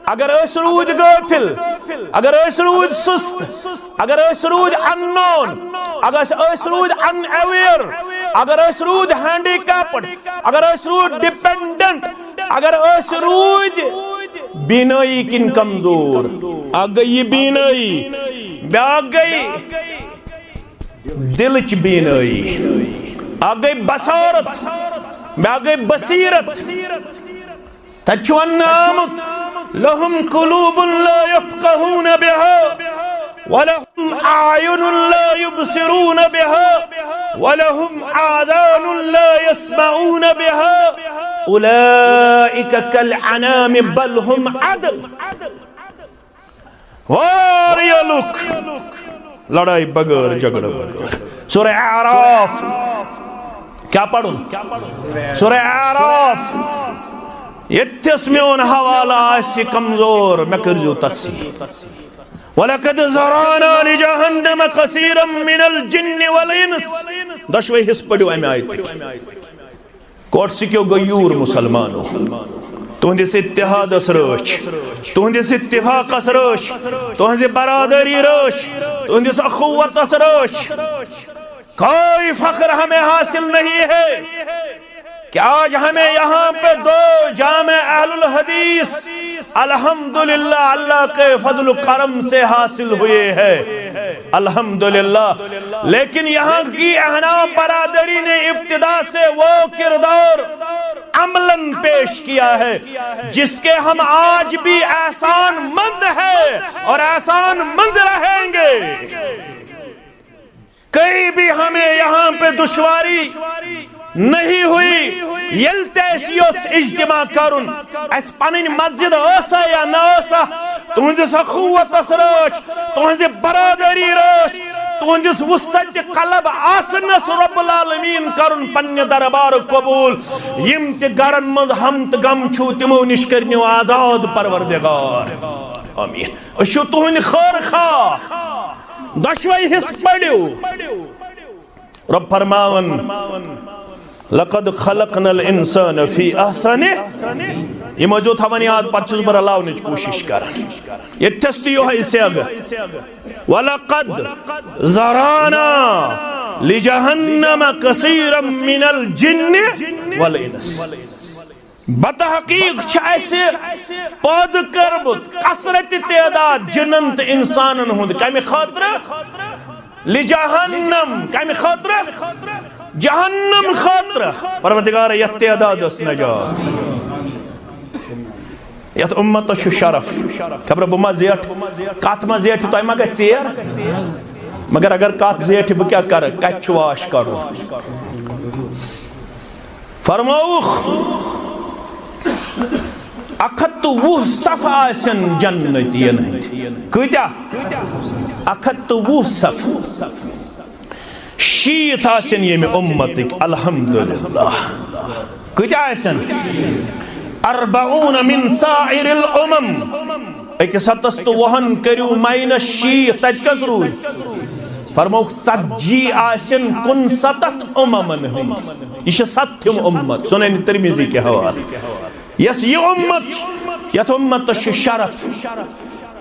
अगर रूद गाफिल अगर रूद सुस्त अगर रूद अननोन अगर रूद अनअवेयर अगर रूद हैंडीकैप्ड अगर रूद डिपेंडेंट अगर रूद बीनाई किन कमजोर आ गई बीनाई ब्या गई दिलच बीनाई आ गई बसारत ब्या गई बसीरत तचवन्नामुत लहुम कुलूबुन ला यफ्क़हून बिहा वलहुम आयुनुन ला युबसिरून बिहा वलहुम आज़ानुन ला यस्मऊन बिहा उलाइका कल अनाम बल हुम अदल वारिया लुक लड़ाई बगैर झगड़ा बगैर सूरह आराफ क्या पढ़ूं सूरह आराफ यत्स मेन हवाला कमजोर मे कर्जो तसी वलकद ज़राना लिजहन्नम कसीरम मिनल जिन्न वल इंस दशवे हिस्स पढ़ो अमे आयत कोट सिक्यो गयूर मुसलमानो तुहंदिस इत्तिहादस रच, तुहंदिस इत्तिफाकस रच, तुहंदिस बरादरी रच, तुहंदिस अखुवतस रच। कोई फख्र हमें हासिल नहीं है कि आज हमें यहाँ पे दो जामे अहलुल हदीस अल्हम्दुलिल्लाह अल्लाह के फजल करम से हासिल हुए हैं, अल्हम्दुलिल्लाह। लेकिन यहाँ की अहनाम बरादरी ने इब्तिदा से वो किरदार अमलन पेश किया है जिसके हम आज भी एहसान मंद है और एहसान मंद रहेंगे। कहीं भी हमें यहाँ पे दुश्वारी नहीं हुई। यल्तेसियोस इज्तिमा करुन अस पनिन मस्जिद ओसा या ना ओसा तुहंदिस अखुवतस रच, तुहंदिस बरादरी रच, तुहंदिस वुसत कलब आसनस रब्बुल आलमीन करुन पन्ने दरबार कबूल। यम ते गरन मज हम त गम छु तिमो निश करनियो आजाद परवरदिगार आमीन। अशु तुहन खैर खा दशवई हिस पढ़ियो रब फरमावन लक़द खलक़नल इंसान फी अहसनि। ये मौजूद थवन याद पचुस बर अलावनिच कोशिश कर। ये तस्तियो है सेग वलक़द ज़राना लिजहन्नम कसीरम मिनल जिन्न वल इंस। बतहकीक ऐसे पद करबुत कसरत तादाद जिन्न तो इंसानन हुंद कमि खातिर लिजहन्नम कमि खातिर जहन्नम खातिर परवरदिगार यत तादादस नजात यत उम्मत छु शरफ खबर बुमा जेठ कत मा जेठ तो मा चेर मगर अगर कत जेठ बह क्या कर कच वाश करो फरमाउख 120 सफ आसन जन्नतियन कत्या 120 सफ शीत आसन ये उम्मतिक अल्हम्दुलिल्लाह कत्या आसन 40 मिन साइरिल उमम एक सतस तो वहन करू माइनस शीत तज कस रूज फरमौख 40 आसन 69 उममन हंद यह 70 उम्मत सुनन तिरमिजी के हवाले यस ये उम्मत यथ उम्मत शरफ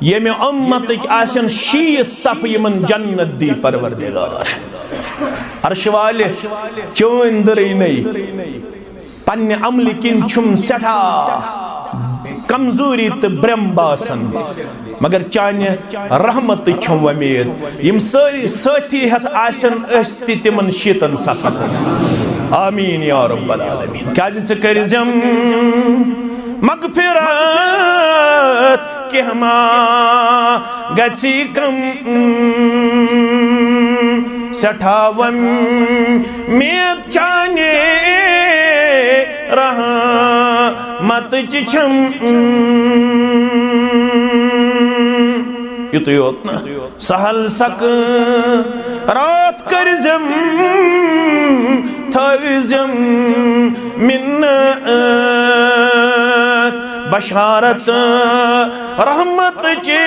ये में उम्मत आसन शीत सफ यमन जन्नत दी परवरदिगार अर्श वाले चोंदरी नहीं पन्ने अमल किन छुम सठा कमजोरी तो ब्रह्म बासन मगर चाने रहमत छुम उम्मीद यम सारी साथी हथ आसन अस्ति तिमन शीतन सफन आमीन या रब्बल आलमीन काज च करजम मगफिरत के हमा गछि कम सठावन में चाने रहा मत छम युत योतना सहल सक रात करजम थविजम मिन्नत बशारत रहमत चे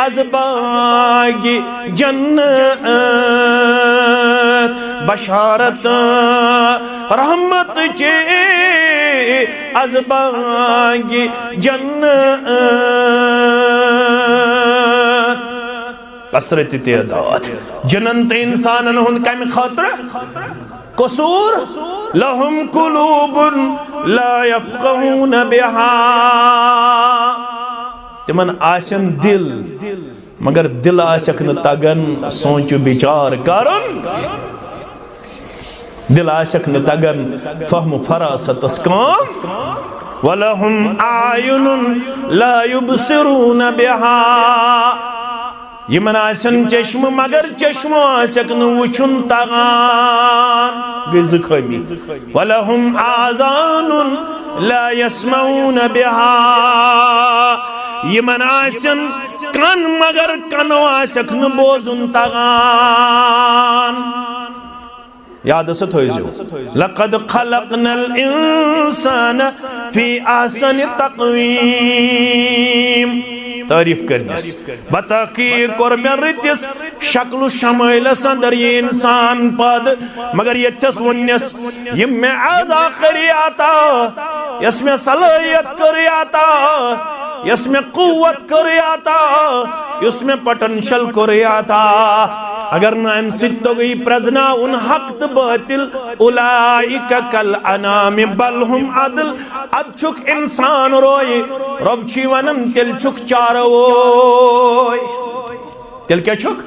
अज़बागी जन्नत बशारत रहमत चे अज़बागी जन्नत कसरत तादाद जनंत इंसानन हुन कम खातिर कसूर लहुम कुलूबुन ला यफ़क़हून बिहा तिमन आसन दिल मगर दिल आसक न तगन सोच विचार करन दिल आसक न तगन फहम फरासतस काम वलहुम आयुनुन ला युबसिरून बिहा यमन आसन चश्म मगर चश्मो आसक न वुचुन तगान गज खमी वलहुम आज़ानुन ला यस्मऊन बिहा यमन आसन कन मगर कनो आसक न बोजुन तगान याद से थोइजो लक़द खलक़नल इंसान फी अहसनि तक़वीम तारीफ करनिस बता कि कोर में रितिस शक्ल शमैलस अंदर ये इंसान पद मगर यथस वन्यस ये में आजा करियाता इसमें सलाहियत करियाता इसमें कुव्वत करियाता इसमें पोटेंशियल करियाता अगर ना अम सिद्ध गई प्रजना उन हक तो बातिल उलाइका कल अनाम बल हुम अदल अछुक इंसान रोए रब छी वनन तिल छुक चारवोय तिल क्या छुक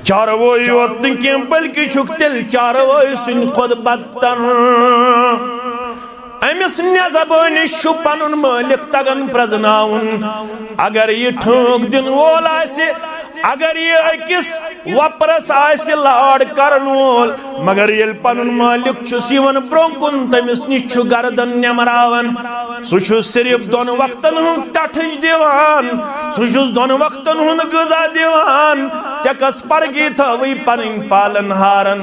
चारवोय योत के बल्कि छुक तिल चारवोय सिन खुद बदतर अमिस नज़बानी शु पनुन मालिक तगन प्रजनाउन अगर ये ठोक दिन वोल आसे अगर ये अकिस वपरस आसे लाड़ करन वोल मगर ये पनुन मालिक छुस यवन ब्रोंकुन तमिस निश छु गर्दन नेमरावन सु छु सिर्फ दोन वक्तन हुन टठज दिवान सु छु दोन वक्तन हुन गजा दिवान चकस परगी थवई पनिन पालन हारन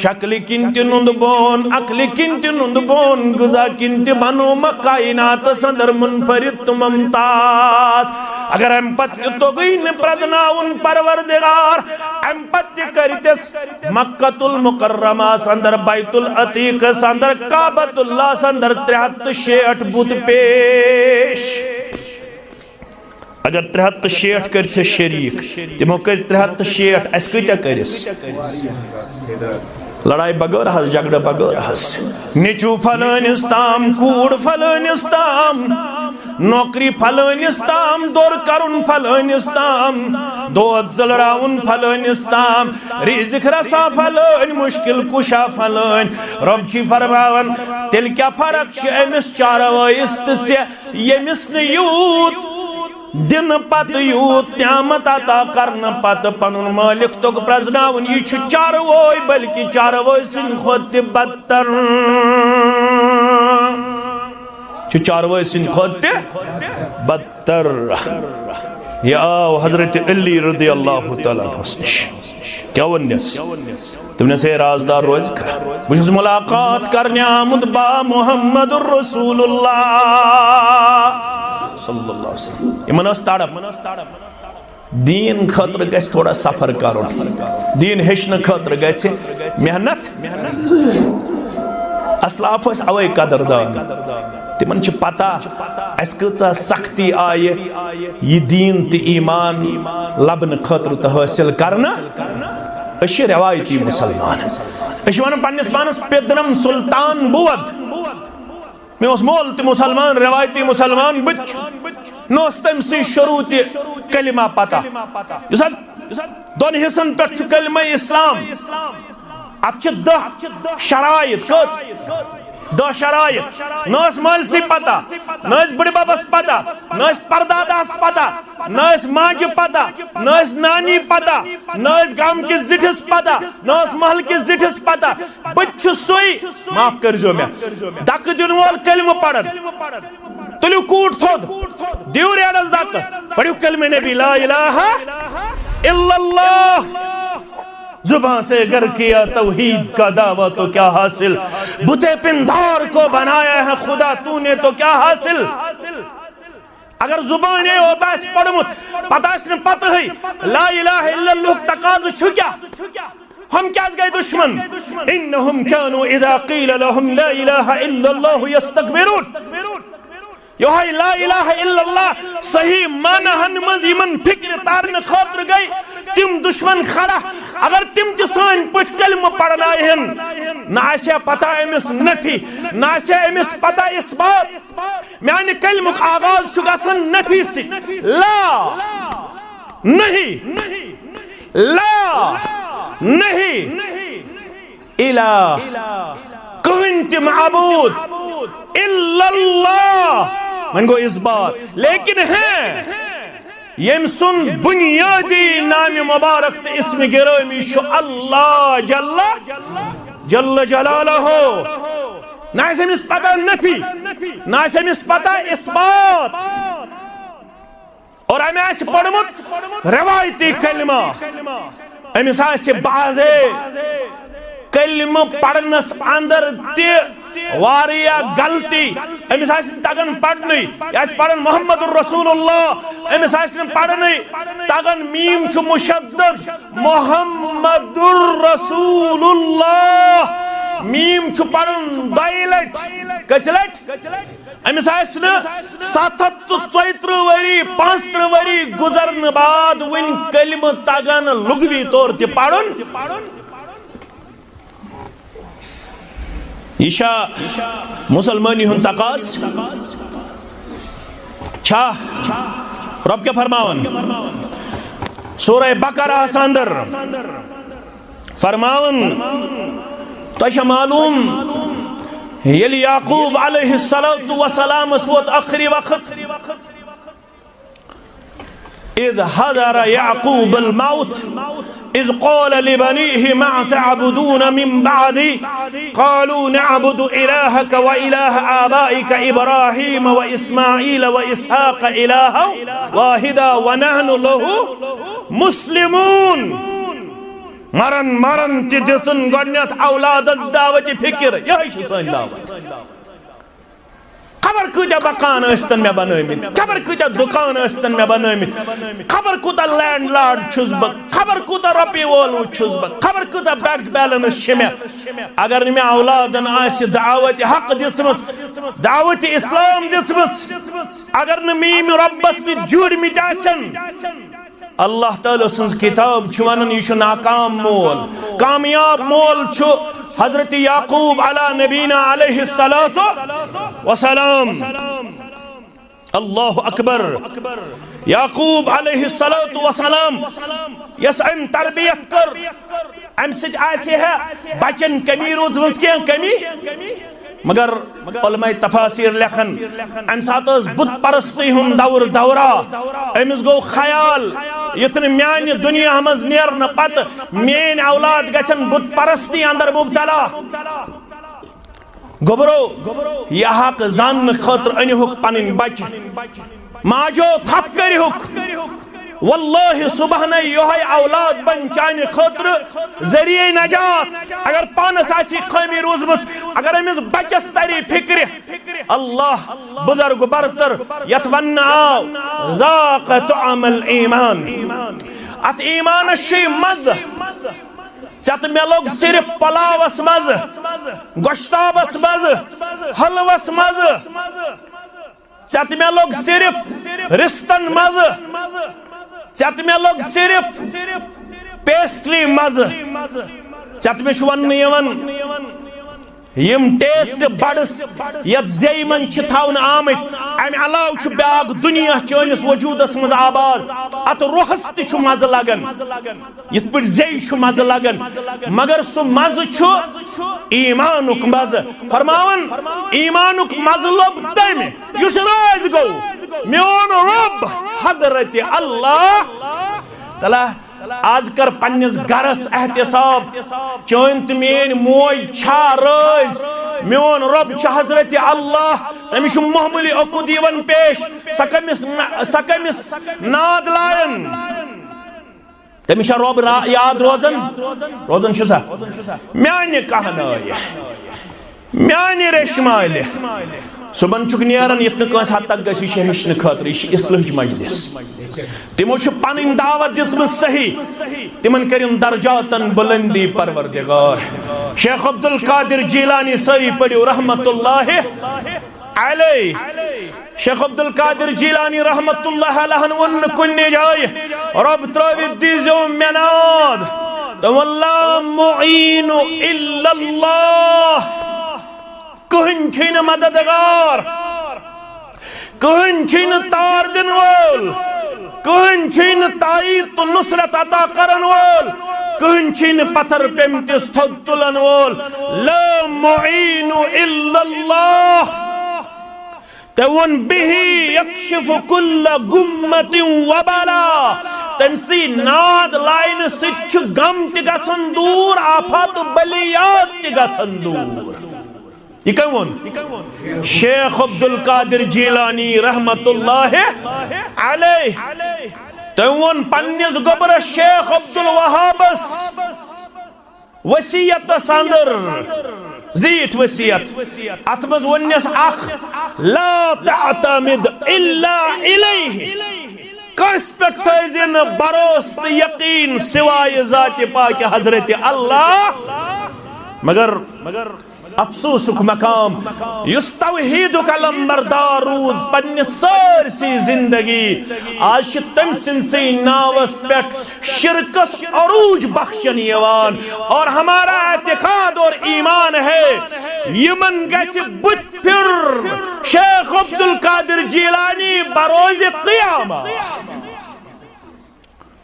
शक्ल किंति नुंद बोन अकल किंति नुंद बोन गजा किंति बनो मकाइनात संदर मुनफरिद मुमताज अगर एम्पत्य तो गई न प्रदनाउन परवरदिगार एम्पत्य करतेस मक्कतुल मुकर्रमा संदर बैतुल अतीक संदर काबतुल्लाह संदर 63 बुत पेश अगर 63 करते शरीक तिमो कर 63 अस कत्या करस लड़ाई बगैर हस झगड़ा बगैर हस निचू फलानिस ताम कूड़ फलानिस ताम नौकरी फलानिस ताम दौर करुन फलानिस ताम दोद जलराउन फलानिस ताम रिज़्क़ रसा फलान मुश्किल कुशा फलान रब छी फरमावन तिल क्या फर्क छ अमिस चारवाइस ते यमिस न यूत दिन पत यूत न्यामत अता करन पत पनुन मालिक तो प्रजनाउन ये छु चारवोय बल्कि चारवोय सिन खुद ते बदतर छु चारवोय सिन खुद ते बदतर या हजरत अली रज़ी अल्लाह तआला अन्हु क्या वन्यस तुमने से राजदार रोज मुझे मुलाकात करने आमुद बा मुहम्मदुर रसूलुल्लाह सल्लल्लाहु अलैहि वसल्लम इमनस ताड़प दीन खतर गस थोड़ा सफर करुन दीन हेशन खतर गस मेहनत असलाफ अवे कदरदान तिमन छ पता अस कचा सख्ती आय ये दीन ते ईमान लबन खतर त हासिल करना अश रवायती मुसलमान अश वन पन्नस पानस पेदरम सुल्तान बुवद मे उस मोल ते मुसलमान रवायती मुसलमान बच नोस्तम से शुरू ते कलिमा पता दोन हिस्सन पे कलिमा इस्लाम अब 10 शराइत कत 10 शराइत नस मालसी पता नस बड़े बाबस पता नस परदादास पता नस माज पता नस नानी पता नस गाम के जिठस पता नस महल के जिठस पता बच्च सोई माफ कर जो मैं दक दिन वोल कलिमा पढ़न तुलु कूट थोद दियो रेडस दक पढ़ियो कलिमा नबी ला इलाहा इल्लल्लाह जुबान से गर किया तौहीद का दावा तो क्या हासिल बुते पिंदार को बनाया है खुदा तूने तो क्या हासिल अगर जुबान ये होता है पढ़मुत पता है ला इलाहा इल्लल्लाह तकाज़ छु क्या हम क्या गए दुश्मन इन्नहुम कानू इज़ा क़ील लहुम ला इलाहा इल्लल्लाह यस्तकबिरून यो है ला इलाहा इल्लल्लाह सही मानहन मज़ीमन फिक्र तारन खातिर गई तिम दुश्मन खड़ा अगर तिम तिसान पठ कलम पढ़नायन नाशा पता अमिस नफी नाशा अमिस पता इस बात यानी कलम आगाज छु गसन नफी से ला नहीं ला नहीं इला कौन ते माबूद इल्लल्लाह मन गो इस बात लेकिन है यम सुन बुनियादी नाम मुबारक ते इसमें गिरामी शु अल्लाह जल्ला जल्ल जलालहु ना से मिस पता नफी ना से मिस पता इस्बात और हमें ऐसे पढ़मुत रवायती कलमा अमिस से बाज़े कलमा पढ़नस अंदर ते वारिया गलती अमिस तगन पढ़ने पढ़न मोहम्मद रसूलुल्लाह अमिस पढ़ने तगन मीम छु मुशद्दद मोहम्मदुर रसूलुल्लाह मीम छु पढ़न 2 लट कचलट अमिस 734 वरी 35 वरी गुजरन बाद वन कलिम तगन लुगवी तौर ते पढ़न ईशा मुसलमानी हुन तकास छा रब क्या फरमावन सूरह बकरा अंदर फरमावन तो मालूम यली याकूब अलैहिस्सलातु वस्सलाम सोत आखिरी वक्त इद हदर याकूब अल मौत इज क़ाल लिबनीहि मा तअबुदून मिन बअदी क़ालू नअबुदु इलाहक व इलाह आबाइक इब्राहीम व इस्माईल व इसहाक इलाहा वाहिदा व नहनु लहु मुस्लिमून मरन तिदुन गन्यत औलाद दावत फिक्र यही छ सन दावत खबर कुता मकान अस्तन में बनमित खबर कुता दुकान अस्तन में बनमित खबर कुता लैंडलॉर्ड छुस ब खबर कुता रपी वोल छुस ब खबर कुता बैंक बैलेंस छमे अगर मे औलादन आस दावत हक दिसमस दावत इस्लाम दिसमस अगर न मीम रब्बस जुड़ मिटासन अल्लाह ताला सन्स किताब छुवन यह नाकाम मोल कामयाब मोल छु हजरत याकूब अला नबीना अलैहिस्सलातु वस्सलाम अल्लाहु अकबर याकूब अलैहिस्सलातु वस्सलाम यस अम तरबियत कर अम सिद आसे है बचन कमी रोजमस के कमी मगर उलमाए तफासिर लेखन अम सात बुत परस्ती हुन दौर दौरा अमिस गो ख्याल युतन म्यान दुनिया मज नेरन पत मेन औलाद गछन बुत परस्ती अंदर मुब्तला गोबरो यह हक जान खतर अनहुक पन बच माजो थप करहुक वल्लाहि सुबह योह औलाद बन चाने खतर जरिए नजात अगर पानस आसी खमी रोजमस अगर अमिस बचस तरी फिक्र अल्लाह बुजुर्ग बरतर यत वन आव ज़ाक़ तुअमल ईमान अत ईमान शे मज चत मे लोग सिर्फ पलावस मज गोश्ताबस मज हलवस मज चत मे लोग सिर्फ रिश्तन मज चत में लोग सिर्फ पेस्ट्री मज चत में यम टेस्ट बड्स यत जेमन थावन आमत अम अलाव ब्याक दुनिया चनिस वजूदस मज आबाद अत रोहस तु मज लगन यथ पे जे मज लगन मगर सह मज ईमानुक मज फरमावन ईमानुक मज लोब तम युस राज गो मेन रब हजरत अल्लाह तला आज कर पन्निस गरस एहतिसाब चोन तो मेन मोय छा राज मेन रब हजरत अल्लाह तमिश महमूली अकु दीवन पेश सकमिस नाद लायन तमिश रब याद रोजन छुसा म्यान कहनाय म्यान रेशमाल सुबन चुक नेरन यत कस हद तक गि हेचन खतर यह इस्लाह मजलिस तिमो पन दावत दिसम सही तिमन करिन दर्जातन बुलंदी परवरदिगार शेख अब्दुल कादिर जीलानी सही पढ़ो रहमतुल्लाह अलैह शेख अब्दुल कादिर जीलानी रहमतुल्लाह अलैह वन कुन्ने जाय रब त्रवि दीजो मेनाद तो वल्ला मुईनु इल्लल्लाह कहन छिन मददगार कहन छिन तार दिन वोल कहन छिन ताईद तो नुसरत अता करन वोल कहन छिन पत्थर पेमतिस थोद तुलन वोल ला मुईनु इल्लल्लाह तवन बिही यक्शिफु कुल्ल गुम्मतिन वबला तमसी नाद लाइन सिच गम ति गसन दूर आफत बलियात ति गसन दूर ये कौन शेख अब्दुल कादिर जीलानी रहमतुल्लाह अलैह तवन पन्निस गोबर शेख अब्दुल वहाबस वसीयत संदर जीत वसीयत अतमज वन्यस अख ला तअतमिद इल्ला इलैहि कस पे थजिन भरोस तो यकीन सिवाय ज़ात पाक हजरत अल्लाह मगर अफसोसुक मकाम युस तौहीदुक अलंबरदार रूद पन्ने सारसी जिंदगी आज तम सिंसे नावस पे शिरकस अरूज बख्शन यवान और हमारा एतिकाद और ईमान है यमन गछ बुत फिर शेख अब्दुल कादिर जिलानी बरोज़ क़ियामत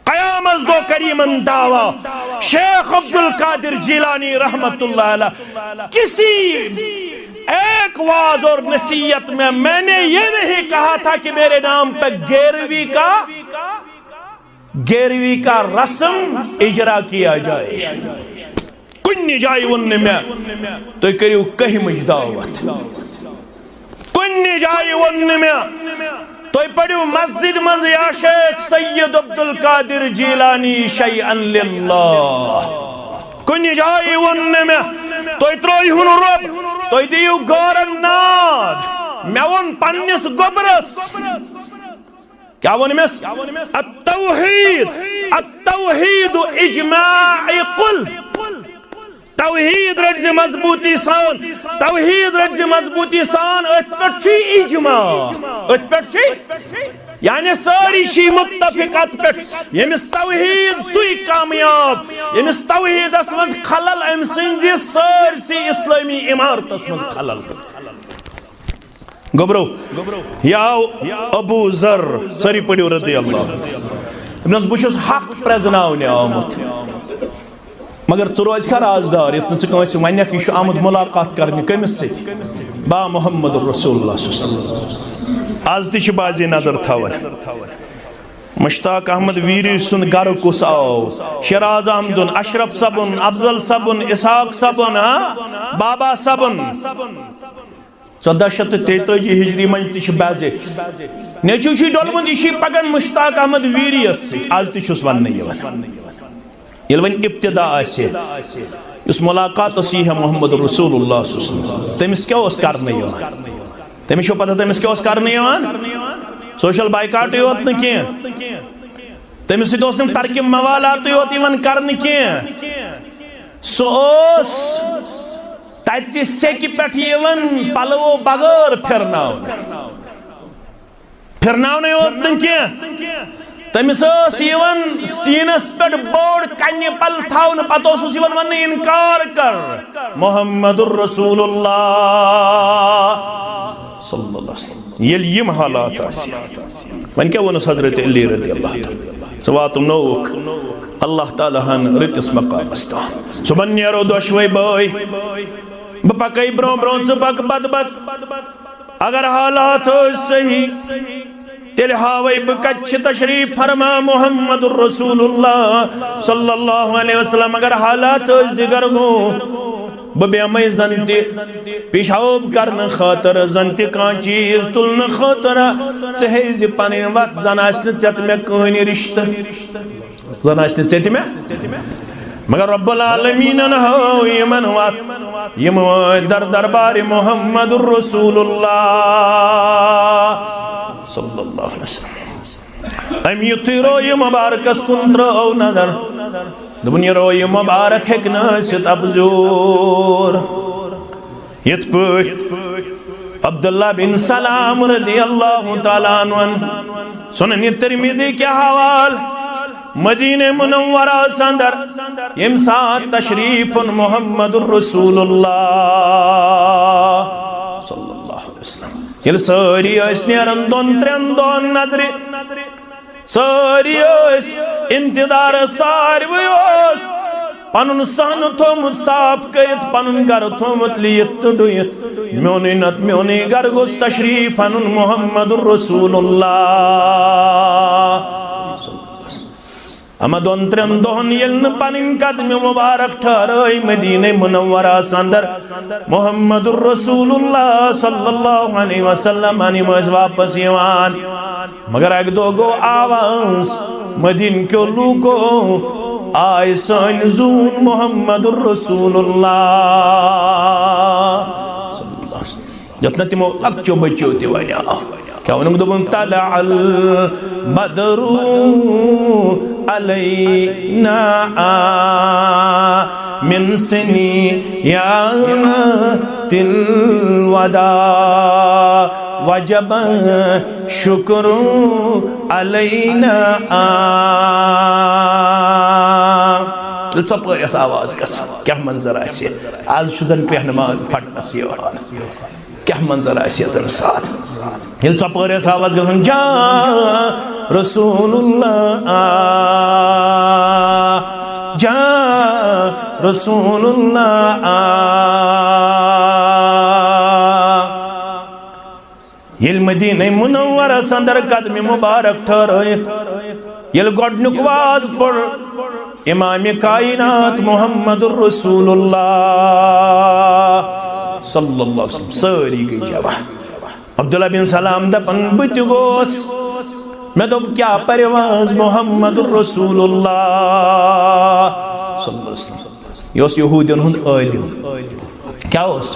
क़यामत दो करीमन दावा शेख अब्दुल कादिर जिलानी रहमतुल्लाह अलैह किसी एक वाज और नसीहत में मैंने ये नहीं कहा था कि मेरे नाम पे 11वीं का रस्म इजरा किया जाए कुन जाय वन्ने में तो करियो कहीं मजदावत कुन जाय वन्ने में तो पढ़ो मस्जिद मंज या शेख सैयद अब्दुल कादिर जिलानी शैअन लिल्लाह कुन जाय वन्ने में तो त्रोई हुन रब तो दियो गौरन नाद मैं वन पन्निस गोबरस क्या वन मिस अत्तौहीद इजमाई कुल तौहीद रज मजबूती सान तौहीद रज मजबूती सान अस्पक्षी इजमा अस्पक्षी यानी सारी शी मुत्तफिकत पे यमिस तौहीद सुई कामयाब यमिस तौहीद असमज खलल अम सिंदि सारसी इस्लामी इमारत असमज खलल गोबरो याव अबू जर सरी पड़ियो रदी अल्लाह इब्न बुशस हक प्रजनावने आमुत मगर च रोज खा राजदार ये कंस वनक यह आमुद मुलाकात करने कमिस सत बा मोहम्मद रसूलुल्लाह आज ति बाजी नजर थवन मुश्ताक अहमद वीरी सुन गर कुस आओ शराज अहमदुन अशरफ सबुन अफजल सबुन इसहाक सबुन बाबा सबुन 1443 हिजरी मज ति बाजे नेचू डोलमुद यह पगन मुश्ताक अहमद वीरी आज ति वन ये वन इब्तिदा इस मुलाकात है मोहम्मद रसूलुल्लाह तमिस क्या करने तमिस पता तमिस क्या करने सोशल बाइकाट योत न तमिस तरकिम मवालात योत करने सह तत सेक पे पलवो बगैर फिरना योत न तमिस सीनस पे बोर्ड कन्ने पल थावन पत वन इनकार कर मोहम्मदुर रसूलुल्लाह सल्लल्लाहु अलैहि वसल्लम यम हालात वन क्या वनुस हजरत अली रदी अल्लाह स वातुम नौक अल्लाह ताला हन रितिस मकामस तान सुबन नेरो दोशवे बोय ब पकई ब्रो ब्रो च पक बद अगर हालात सही तेरे हावे बकच्छ तशरीफ फरमा मोहम्मदुर रसूलुल्लाह सल्लल्लाहु अलैहि वसल्लम अगर हालात दिगर गो बेमे जंते पेशाब करने खातर जंते का चीज तुलने खातर चेज पन वत जन आत मे कहन रिश्त जन आत मे मगर रब्बुल आलमीन हो यमन वत यम दर दरबार मोहम्मदुर रसूलुल्लाह सल्लल्लाहु अलैहि वसल्लम अम युतिरो ये मुबारकस कुन त्रो नजर दुनिया रो ये मुबारक है नसित अबजोर यत पे अब्दुल्लाह बिन सलाम रज़ियल्लाहु तआला अन्हु सुनन तिरमिज़ी के हवाल मदीने मुनव्वरा संदर यम साथ तशरीफ मोहम्मदुर रसूलुल्लाह सल्लल्लाहु अलैहि वसल्लम ये सारी नेरन दोन त्रेन दोन नजर सारी इंतजार सारवे पन सहन थोमुत साफ कर पन गर थोमुत लियत तो डुयत मोने नत मोने गर गोस तशरीफ अन मोहम्मदुर रसूलुल्लाह अमा दोन त्रेन दोहन यल्न पनिन कदम मुबारक ठहराई मदीने मुनव्वरा संदर मोहम्मदुर रसूलुल्लाह सल्लल्लाहु अलैहि वसल्लम अनि मज वापस यवान मगर अग दो गो आवाज मदीन क्यों लूको आय सन जून मुहम्मदुर रसूलुल्लाह जतना तिमो लक्चो बच्चो ते वन्या क्या उन्होंने दोपन तला अल बदरू अलैना मिन सनी याना तिल वदा वजब शुक्र अलैना सब ऐसा आवाज कस क्या मंजर आसे आज शुजन पे नमाज पढ़ना सी क्या मंजर आसे तम साथ हिल सब ऐसा आवाज कस जा रसूलुल्लाह जा रसूलुल्लाह ये मदीना मुनव्वरा संदर कदम मुबारक ठहरे ये गोडनुक वाज पढ़ इमाम कायनात मुहम्मदुर रसूलुल्लाह सल्लल्लाहु अलैहि वसल्लम सारी गई जवा अब्दुल्ला बिन सलाम दपन बत गोस मैं दोप क्या परवाज मुहम्मदुर रसूलुल्लाह सल्लल्लाहु अलैहि वसल्लम योस यहूदियन हुंद आलिम क्या होस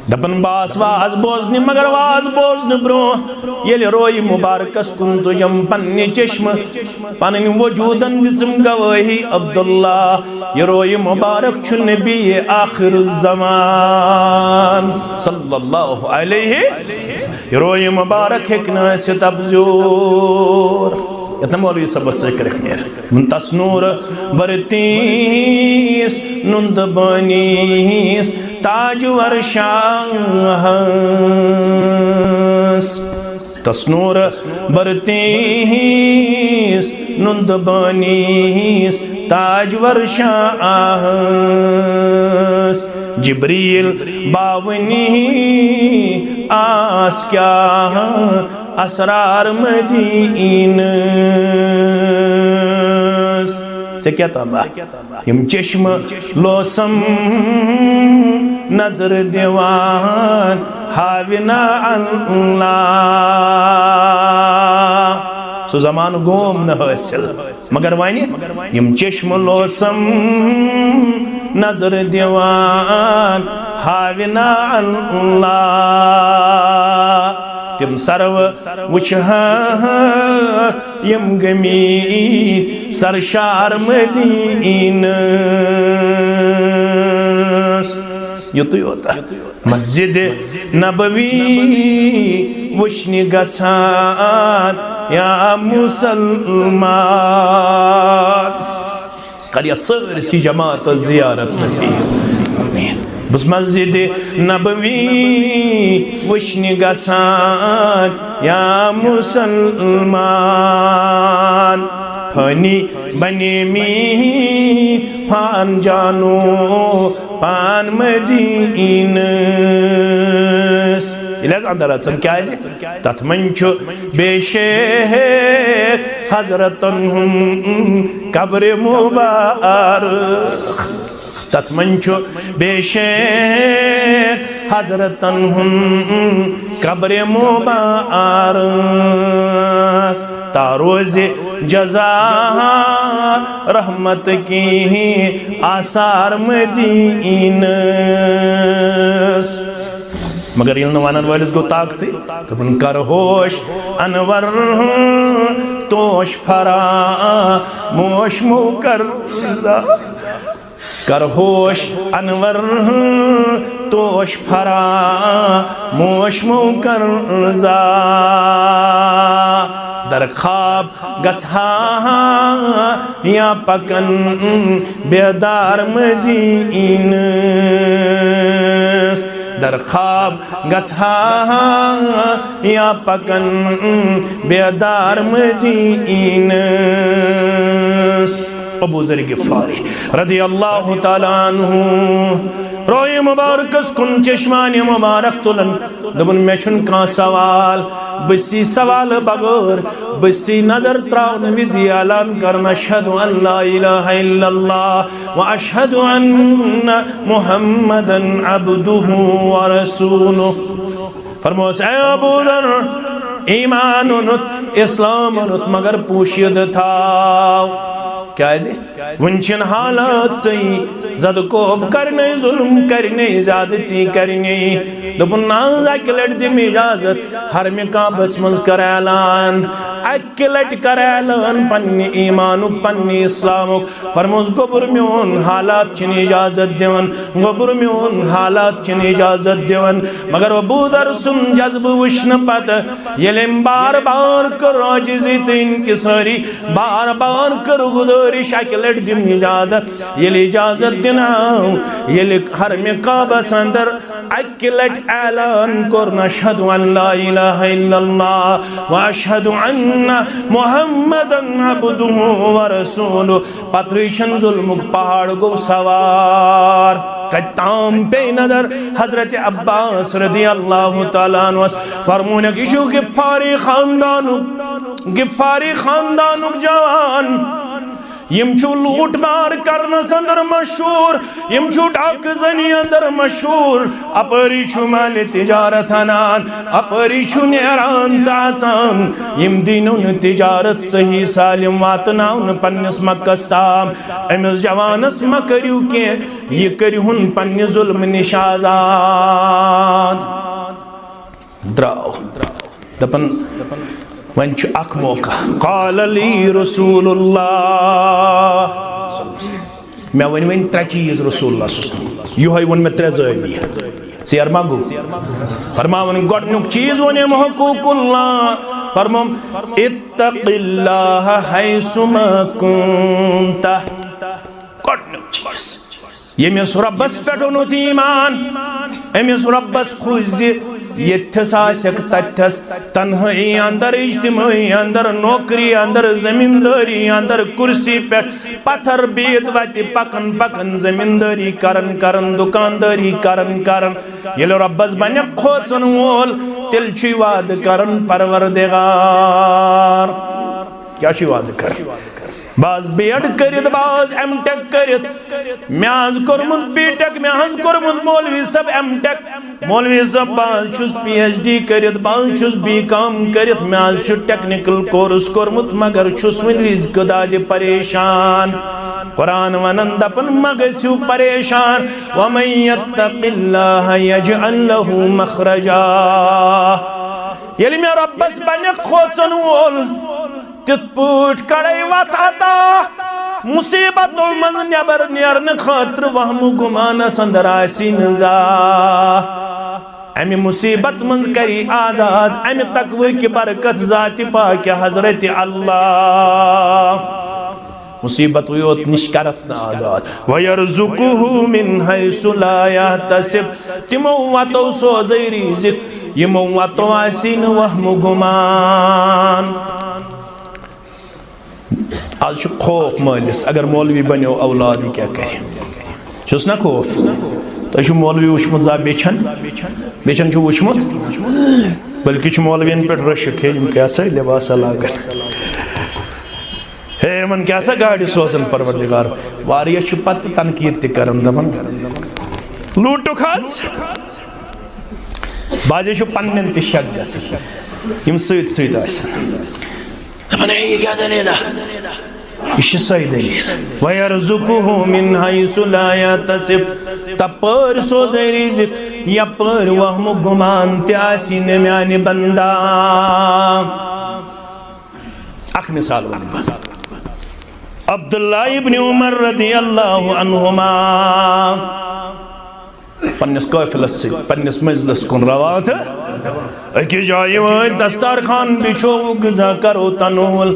दपन बास वाज बोजनी मगर वाज बोजन ब्रो ये रोय मुबारकस कुन तुजम पन्ने चश्म पन वजूदन दिसम गवाही अब्दुल्ला ये रोय मुबारक छु नबी आखिर ज़मान सल्लल्लाहु अलैहि ये रोय मुबारक हेकना से तबजूर इतना मौलवी सबस से करे तस्नूर बरतीस नुंद बनीस ताज वर्षास तस्नूर बरतीस नुंद बनीस ताज वर्षास जिब्रील बावनी आस क्या असरार मदीनस से क्या तबा यम चश्म लोसम नजर देवान हाविना अल्लाह सो जमान गोम न हासिल मगर वानी यम चश्म लोसम नजर देवान हाविना अल्लाह तिम सर्व वुचहा यम गमी सरशार मदीनस युतु होता मस्जिद नबवी वुचनी गसान या मुसलमान करियत सरसी जमात जियारत नसीब आमीन बस मस्जिद नबवी वुचनी गसान या मुसलमान फनी बने मी फान जानो पान मदीनस इलाज अंदर अचन क्या है तत्मंचु बेशेख हजरतन कब्र मुबारक तत्मंचु बेशेख हजरतन कब्र मुबारक तारोज जजा रहमत की आसार मदीनस मगर इन वानन वालिस गो ताकते तो कर होश अनवर तोश फरा मोश मुकर कर होश अनवर तोश फरा मोश मुकर दर खाब गछा या पकन बेदार मदीनस दर खाब गछा या पकन बेदार मदीनस अबू ज़र गिफ़ारी रज़ी अल्लाह ताला अन्हु रोए मुबारकस कुन चश्मान मुबारक तुलन दबन में छुन का सवाल बसी सवाल बगैर बसी नजर त्रावन विधि ऐलान करना अशहदु अन ला इलाहा इल्लल्लाह व अशहदु अन्ना मुहम्मदन अब्दुहु व रसूलुहु फरमाओ ऐ अबू ज़र ईमान उनुत इस्लाम उनुत मगर पूशिद था क्या दे वंचन हालात सही जद कोब करने जुल्म करने ज्यादती करने दोपन नाज अकलट दिम इजाजत हर में काबस मंज कर ऐलान अकलट कर ऐलान पन्ने ईमान पन्ने इस्लाम फरमोस गोबर म्योन हालात छिन इजाजत दिवन गोबर म्योन हालात छिन इजाजत दिवन मगर अबू दर सुन जज्ब वुश्न पत यलेम बार बार कर आजिज़ी इनकिसारी बार बार कर गुज़ारिश अकलट दिम इजाजत यले इजाजत दिना यले हर में काबस अंदर अकलट ऐलान कर नशहदु अन ला इलाहा इल्लल्लाह व अशहदु अन्ना मुहम्मदन अब्दुहु व रसूलुहु पत्रिशन जुल्म पहाड़ गो सवार कत्ताम पे नदर हजरत अब्बास रदी अल्लाह तआला अन्हु फरमोने कि शो गिफारी खानदानुक जवान यम छु लूट मार करनस अंदर मशहूर यम छु डाक जनी अंदर मशहूर अपरी छु माल तिजारत अनान अपरी छु नेरान ताचान यम दिनुन तिजारत सही सालिम वातनाउन पन्नस मक्कस्ताम अमिस जवानस मकरियु के ये करिहुन पन्ने जुल्म निशाजाद द्राव दपन वन अख मौका क़ाल ली रसूलुल्लाह मैं वन त्रे चीज रसूलुल्लाह युहै वन में त्रे ज़ावी सेर मांगू फरमावन गोडनुक चीज वने हुकूकुल्लाह फरमाम इत्तक़िल्लाह हैसुमा कुन्ता गोडनुक चीज यमिस रब्बस पेट ओनुत ईमान अमिस रब्बस खुज यथस आसक तथस तन्हाई अंदर इज्तिमाई अंदर नौकरी अंदर जमींदारी अंदर कुर्सी पे पत्थर बीत वति पकन पकन जमींदारी करन करन दुकानदारी करन करन येलो रब्बस बने खोचन वोल तिल छी वाद करन परवरदिगार क्या छी वाद कर बाज बीएड करित बाज एमटेक करित म्याज कोरमुत बीटेक म्याज कोरमुत मौलवी सब एमटेक मौलवी सब बाज छुस पीएचडी करित बाज छुस बीकॉम करित म्याज छु टेक्निकल कोर्स कोरमुत मगर छुस वन रिज़्क दादि परेशान कुरान वनन दपन मगर छु परेशान व मन यत्तक़िल्लाह यजअल लहु मखरजा यलि मे रब्बस बने खोचन वोल तित कड़े वता मुसीबतों मज नबर नेरन खातर वहम गुमानस अंदर आसी नजा अमि मुसीबत मज करी आजाद अमि तकवे की बरकत जाति पाक हजरत अल्लाह मुसीबत योत निष्करत न आजाद वयरजुकुहु मिन हैसु ला यहतसिब तिमो वतो सोज़ै रिज़्क यमो वतो आसी न वहम गुमान आज खौफ मालिस अगर मौलवी बनो औलाद क्या करे छुस ना खौफ तो मौलवी वुचमुत जा बेचन वुचमुत बल्कि मौलवीन पे रशक है कैसा लिबास लागन हे मन कैसा गाड़ी सोजन परवरदिगार वारिया पत तनकीद तन दपन लूटुक बाजे पन्न शक गम क्या दलील सही दलील वयरजुकुहु मिन हैसु ला यहतसिब तपर सोज़ै रिज़्क यपर वहम गुमान त्यासी न म्याने बंदा अख मिसाल वन अब्दुल्लाह इब्न उमर रज़ियल्लाहु अन्हुमा पन्नस काफिलस पन्नस मजलिस कुन रवात अकि जाय दस्तारखान बिछो गज़ा करो तनोल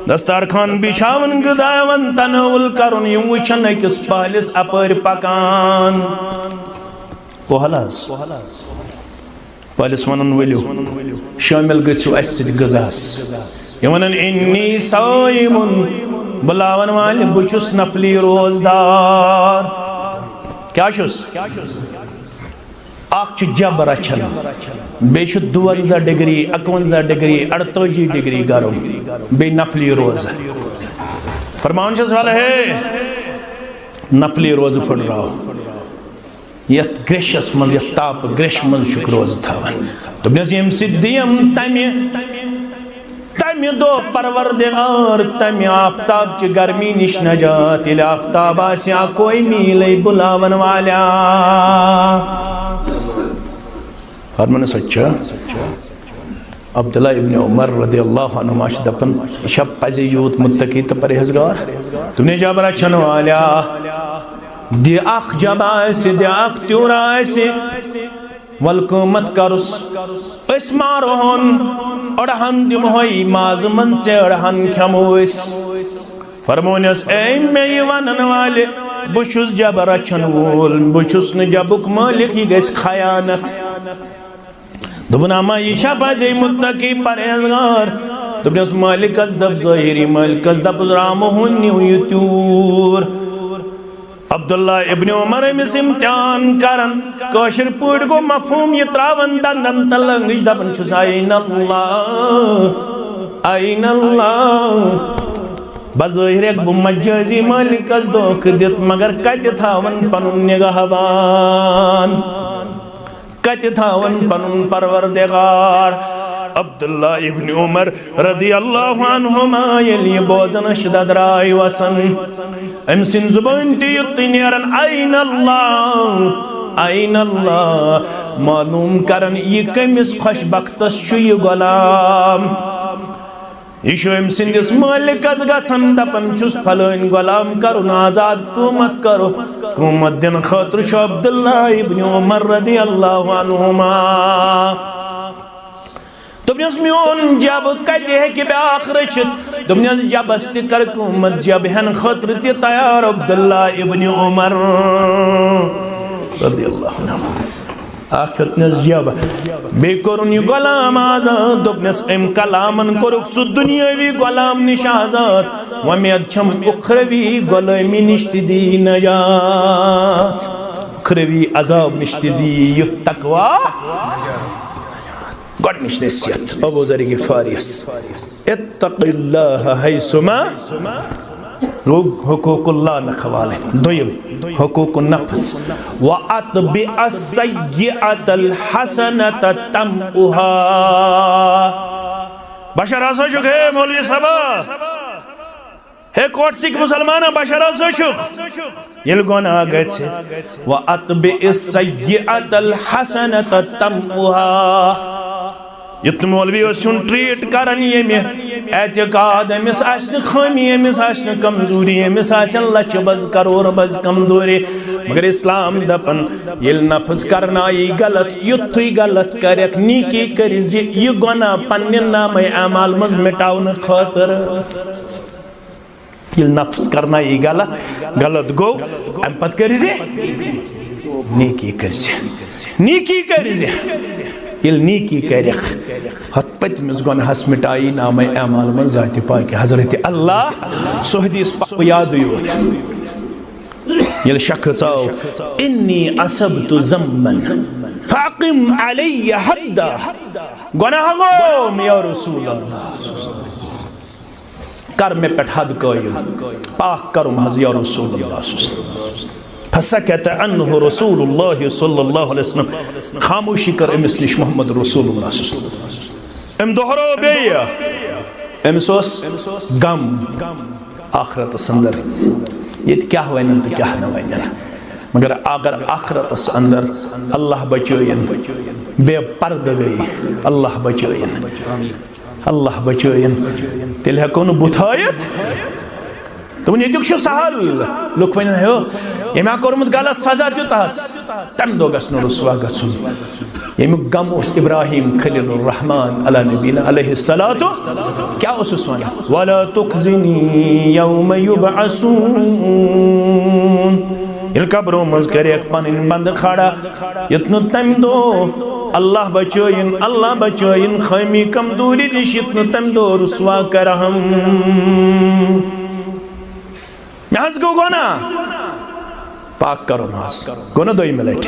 दस्तारखान बिछावन गज़ावन तनोल करुन यम वुचन अकिस पहलिस अपर पकान कोहलास पहलिस वनन वलियो शामिल गछु अस गज़ास यवनन इन्नी साइमुन बुलावन वाले बुचुस नफली रोजदार क्या जब रचन बे 52 डिग्री 51 डिग्री 48 डिग्री गरम बे नफली रोज फरमान वाला है नफली रोज फुटराव ये ग्रेशस मन ये ताप ग्रेश मन रोज थावन दोपस यम सिद्धियम तमे तमि दो परवरदिगार तमि आफ्ताब च गर्मी निश नजात इल आफ्ताब आस्या कोई मील बुलावन वाला फरमान सच्चा अब्दुल्ला इब्न उमर रदियल्लाहु अन्हुमा दपन शब पज़ि यूत मुत्तकी तो परहेज़गार तुमने जब रचन वाला दि अख जब आसे दि अख त्यूर आसे वलकुमत करुस इस मारोहन अड़हन दिमोई माज मन से अड़हन खमोइस फरमोनस ए में वनन वाले बुशुस जब रचन वोल बुशुस न जबुक मालिक ही गस खयानत दुबनामा ईशा बाजे मुत्तकी परहेज़गार दुबनस मालिक दब ज़ाहिरी मालिक दब राम यूर अब्दुल्ला इब्न उमर अमिस इम्तिहान करन कशिर पड़ गो मफहूम ये त्रावन दंदन तलंग दपन छुस आइन अल्लाह बज़ाहिर एक मजाजी मालिक दोख दित मगर कत थावन पनुन निगाहबान कत थावन पनुन परवरदिगार अब्दुल्ला इब्न उमर रदियल्लाहु अन्हुमा ये बोजन शदद राय वसन अमसिन जुबान तीरन आइन अल्लाह मालूम करन ये कमिस खुशबख्तस छु ये गुलाम यह अमसिंदिस मालिकस गसन दपन छुस फलान गुलाम करुन आजाद कुमत करो कुमत दिन खतर छु अब्दुल्ला इब्न उमर रदियल्लाहु अन्हुमा दुनियास मोन जब कते है कि ब्याख रचित दुनियास जब अस्ति कर कुमत जब हन खतर ते तैयार अब्दुल्ला इब्न उमर रदियल्लाहु अन्हु आखिरतनस जब बेकरुन गुलाम आजाद दुनियास एम कलामन कोरुक सु दुनियावी गुलाम निश आजाद वमेद छम उखरवी गुलामी निश्तिदी नजात उखरवी अजाब निश्तिदी युत तकवा गॉडनिश नसीहत अबू ज़र गिफ़ारियस इत्तक़िल्लाह हैसुमा हुकूकुल्लाह नखवाले दुयम हुकूकुन नफ्स व अतबिअ सय्यअतल हसनत तमउहा बशर आसुक है मौलवी साहब है कोट सिख मुसलमान बशर आसुक ये गुनाह गए व अतबिअ सय्यअतल हसनत तमउहा युत मौलवी ट्रीट करन ये एतकाद अमिस आसन खामी अमिस आसन कमजोरी अमिस आसन लच बज करोड़ बज कमजोरी मगर इस्लाम दपन ये नफ्स करना ये गलत युथुई गलत करक नीकी कर यह गुनाह पन्ने नाम अमाल मज मिटावन खातर ये नफ्स करना ये गलत गो अम पत कर नीकी कर ये नीकी कर हत पतमिस गुनाहस मिटाई नाम अमाल में ज़ात पाक हज़रत अल्लाह सोहदीस याद योत ये शख्स आओ इन्नी असबतु ज़म्मन फ़ाक़िम अलैहि हद्दा गुनाह गो या रसूल अल्लाह कर में पेट हद कायम पाक करुम हज़ या रसूल अल्लाह फसकत अन्हु रसूलुल्लाह सल्लल्लाहु अलैहि वसल्लम खामोशी कर अमिस निश मोहम्मद रसूलुल्लाह अम दोहरो बेया अमिस गम आखरत अंदर ये क्या वन तो क्या न वन मगर अगर आखरत अंदर अल्लाह बचयन बेपर्द गई अल्लाह बचयन तेल हेको न बुथायत तो ये सहल लुक वन हो ये कोर्मुत गलत सजा दितस तम दो गस रुसवा गसुन यमुक गम इब्राहिम खलीलुर रहमान अला नबीना अलैहि सलातु क्या उस वन वला तुखजिनी यौम युबअसून इल कब्रो मज करे पन बंद खड़ा इतनु तम दो अल्लाह बचोइन खमी कमजोरी निश इतनु तम दो रुसवा करहम महज गो गोना पाक करो नास गोना 2 मिनट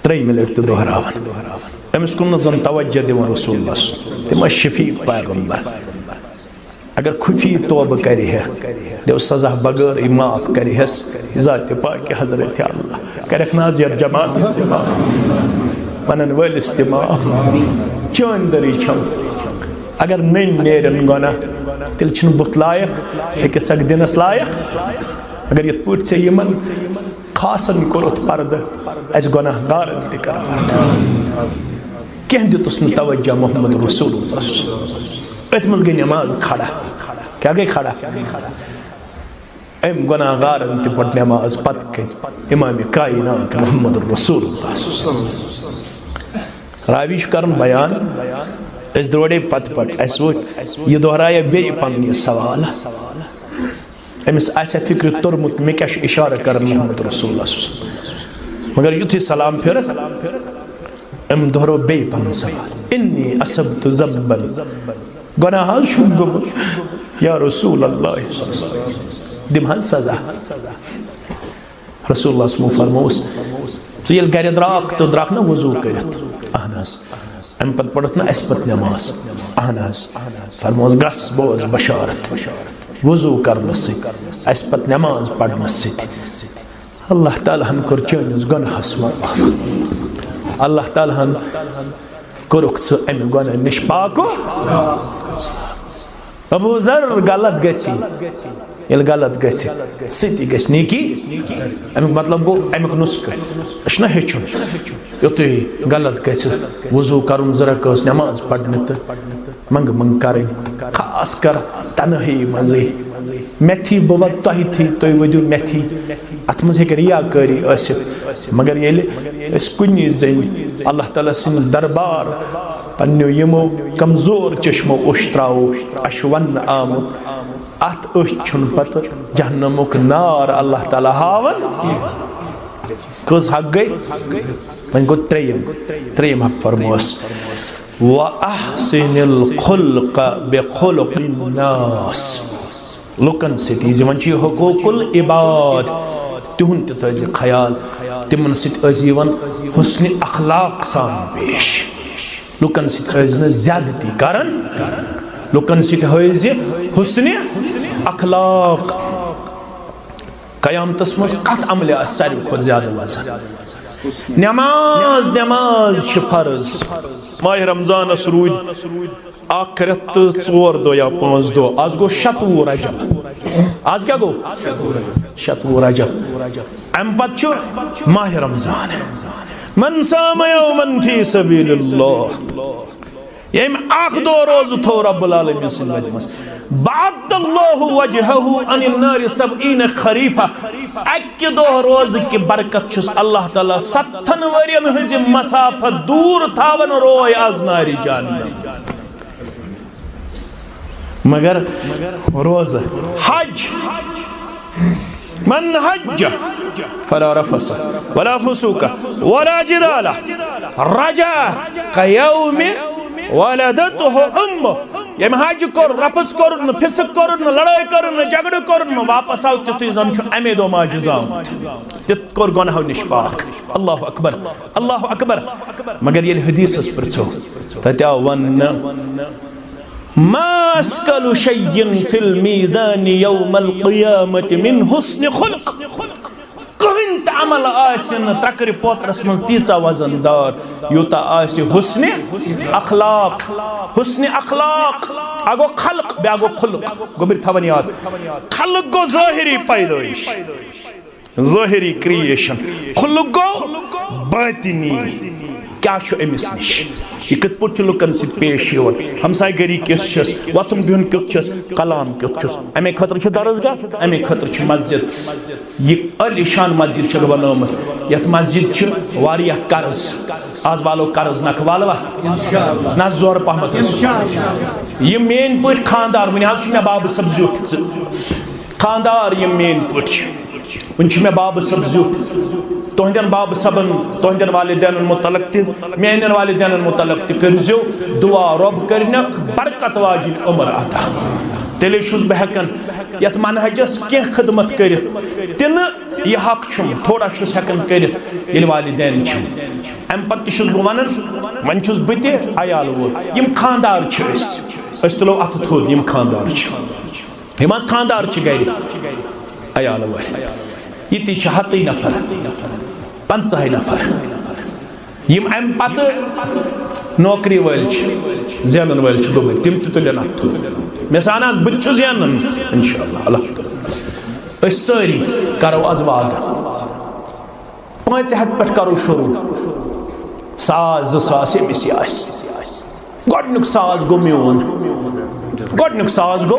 3 मिनट तो दोहरावन अमिस कुन जन तवज्जो दिवन रसूलुल्लाह तिम शफी पैगंबर अगर खुफी तौबा करे है देव सजा बगैर माफ करे है ज़ात पाक हज़रत अल्लाह करक नाज़िर जमात इस्तेमाल पनन वल इस्तेमाल चांदरी छम अगर नहीं नेरन गुना तिल छन बुत लायक अकिस अग दिनस लायक अगर ये पुट से यमन खासन कोरत पर्द अस गुनाहगार ते कर कह दितुस न तवज्जो मोहम्मद रसूलुल्लाह अत मज गई नमाज खड़ा क्या गई खड़ा एम गुनाहगार ते पढ़ नमाज पत के इमाम कायनात मोहम्मद रसूलुल्लाह राविश करन बयान इस दौड़े पत पत अस वो ये दोहराया बे पन सवाल अमिस आसा फिक्र तोरमुत मे क्या इशारा कर मोहम्मद रसूलुल्लाह मगर युथि सलाम फिर अम दोहरो बे पन सवाल इन्नी असबतु ज़ब्बन गुनाह शुब या रसूल अल्लाह दिम हज सजा रसूलुल्लाह सल्लल्लाहु अलैहि फरमोस यल गर द्राक ना वजू करत अहनास अम पत पढ़त ना अस पत नमाज अहनास फरमोस गस बोज बशारत वजू करन से अस पत नमाज पढ़न से अल्लाह ताला हन कर चनिस गुनाहस माफ अल्लाह ताला हन करुक स अम गुनाह निश पाको अबू जर गलत गछि यल गलत गछि सिटी गछि नेकी अमिक मतलब गो अमिक नुस्ख अशना हेचुन योते गलत गछि वजू करुन जरा कस नमाज पढ़न त मंग मंग करें खास कर तनही मजे मेथी बवत तही थी तो वदु मेथी अत मज हेक रियाकारी असित मगर येले अस कुनि जन अल्लाह ताला सिन दरबार पन्नु यमो कमजोर चश्मो उश्त्राओ अशवन आमुत अत छुन पत जहन्नमुक नार अल्लाह ताला हावन कस हक गई वन गो त्रेयम हक फरमोस व अहसिनिल खुल्क बिखुलुकिन नास लुकन सित वन हुकूकुल इबाद तिहुन तज ख्याल तिमन सित हुस्न अखलाक सान पेश लुकन सित ज्यादती करन लुकन सित हुस्न अखलाक कयामतस मज कत अमल सारी खुद ज्यादा वजन नमाज नमाज फर्ज माह रमजान रूद अख रेत 4 दो या 5 दो आज गो 27 रजब आज क्या गो 27 रजब अम पत माह रमजान मन साम यौमन फी सबीलिल्लाह यम आख दो रोज थो रब्बुल आलमीन सिन वजमस बादल्लाहु वजहहु अनिन नार 70 खरीफा अक दो रोज की बरकत छुस अल्लाह ताला 70 वरियन हज मसाफत दूर थावन रोय आज नारी जहन्नम मगर रोज हज मन हज फला रफस वला फुसूक वला जिदाल रजा कयौम वलदतहु उम्म यम हज कर रफस कर फिसक कर लड़ाई कर झगड़ कर वापस आव तिथि जन अमे दो माजिजाम तित कर गुनाह निश पाक अल्लाहु अकबर मगर ये हदीस प्रछो तत्या वन मा अस्कलु शय्यन फिल मीदान यौमल क़ियामति मिन हुस्न खुल्क कहिन त अमल आसन तकर पोत्रस मज तीचा वजनदार युता आस हुस्न अखलाक अगो खल्क बेगो खुल्क गोबिर थवन याद खल्क गो ज़ाहिरी पैदाइश ज़ाहिरी क्रिएशन खुल्क गो बातिनी क्या अमिस निश यह कत पे लुकन सत पेश हमसाय गरी किस वतन बिहन क्युत कलाम क्युत अमे खतर दरसगाह अमे खतर मस्जिद यह अलीशान मस्जिद बनम यथ मस्जिद वारिया कर्ज आज वालो कर्ज नख वालवा ना जोर पहमत यह मेन पे खानदार वन मे बाब सब जुट खानदार यह मेन पे वन मे बाब सब जुट तुहंदन बाब सबन तुहंदन वालिदैन मुतलक त मेन वालिदैन मुतलक त करजो दुआ रब करनक बरकत वाजिन उम्र अता तेले छुस बह हेकन यत मनहजस के खिदमत करित तिन यह हक छुम थोड़ा छुस हेकन करित येल वालिदैन छुम अम पत छुस ब वनन मन छुस बते अयाल वो यम खानदार छ अस तुलो अत थोद यम खानदार छ यम आज खानदार छ गरि अयाल वो ये हत नफर 50 नफर यम अम पत नौकरी वाल ज़ेनन वाल दुबई तिम तुलन अथ मे सान बह ज़ेनन इंशाअल्लाह अल्लाह सारी करो आज वाद 5 हथ पे करो शुरू साज सास गोडनुक साज गो म्योन गोडनुक साज गो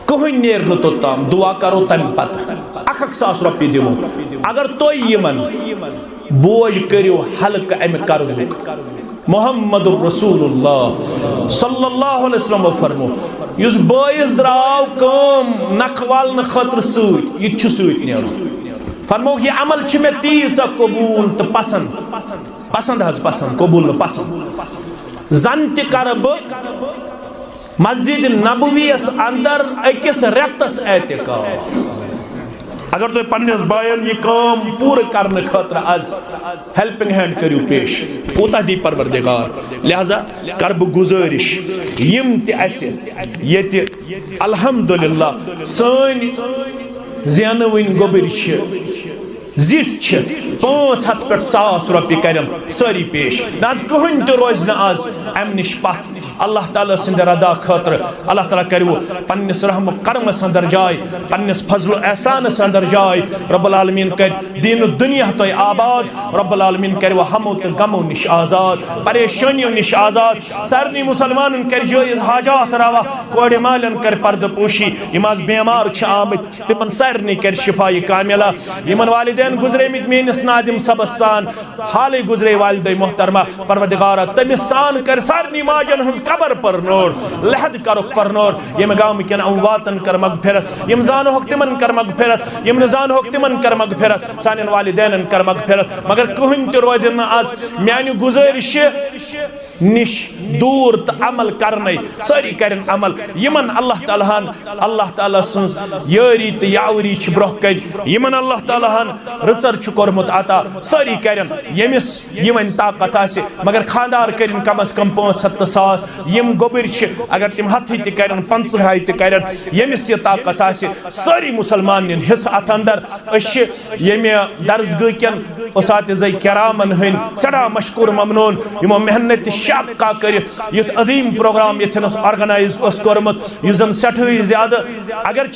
कहीं नेर नो तोताम दुआ करो तम पत 1,000 रुपये दिमो अगर तुम यमन बोझ करो हल्क अम कर्जुक मोहम्मद रसूलुल्लाह सल्लल्लाहु अलैहि वसल्लम फरमो युस बॉयज द्राव कम नखवाल न खतर सूत ये सूत नेरो फरमो ये अमल छ मे तीज कबूल तो पसंद पसंद हज पसंद कबूल पसंद जन त करब मस्जिद नबवियस अंदर अकिस रेतस एतिकाफ अगर तुम पन्निस बायन ये काम पूरा करने खतर आज हेल्पिंग हैंड करियो पेश उता दी परवरदिगार लिहाजा कर बह गुजारिश यम ते अल्हम्दुलिल्लाह सन ज़ेनवन गोबर जिट 500 पे 100 रुपये करम सारी पेश नाज कहीं तो रोज न आज अम निश पत अल्लाह ताला सिंद रदा खतर अल्लाह ताला करो पन्निस रहम करम अंदर जाय पन्निस फजल एहसान अंदर जाय रब्बुल आलमीन कर दीन दुनिया तो आबाद रब्बुल आलमीन कर हमो तो गमो निश आजाद परेशानियों निश आजाद सारनी मुसलमान कर जायज हाजात रवा कोड़े मालन कर पर्द पोशी इमाज बीमार आमद तिमन सारनी कर शिफाई कामिला यमन वालिदैन गुजरे मित मेनिस नाजिम सबस सान हाल गुजरे वालिदै मोहतरमा परवरदिगार तमिस सान कर सारनी माजन हंस कबर पर नोर लहद कर पर नोर यम गाम कन अमवातन कर मगफिरत यम जान होक तिमन कर मगफिरत यम न जान होक तिमन कर मगफिरत सानन वालिदैन कर मगफिरत मगर कहीं तो रोदन आज म्यान गुजारिश निश दूर तो अमल करने सारी कर अमल यमन अल्लाह ताला सन्स यारी तो यावरी ब्रोह कज यमन अल्लाह ताला रचर कोर्मुत अता सारी कर यमिस यमन ताकत आसे मगर खानदार कर कम अज कम 500 सास यम गोबर अगर तिम हथ कर 50 कर यमिस यह ताकत आसे सारी मुसलमान हिस्स अत अंदर यमे दर्जगह कन उसातिज़ किरामन हंद सड़ा मशकूर ममनून यमो मेहनत शाका कर युथ अदीम प्रोग्राम यथनस ऑर्गेनाइज कोर्मुत युजन सठई ज्यादा अगर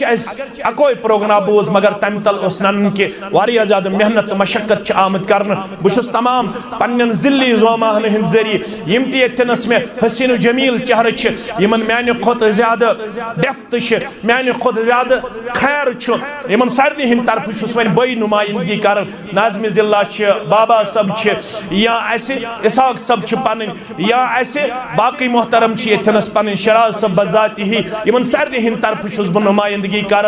अकोई प्रोग्राम बोज मगर तम तल नन के वारिया ज्यादा मेहनत मशक्कत आमद कर बहुत तमाम पन्न जिली जोमान हंद जरिए यम तनस में हसीन जमील चेहर यमन माने खुद ज्यादा डेप्थ माने खुद ज्यादा खैर यमन सारे हंद तरफ वन बई नुमाइंदगी कर नाज़िम जिला बाबा सब या इसहाक सब पन या बाकी मोहतरम यथनस पन शराज सब बजाति ही इन सारे हंद तरफ बह नुमाइंदगी कर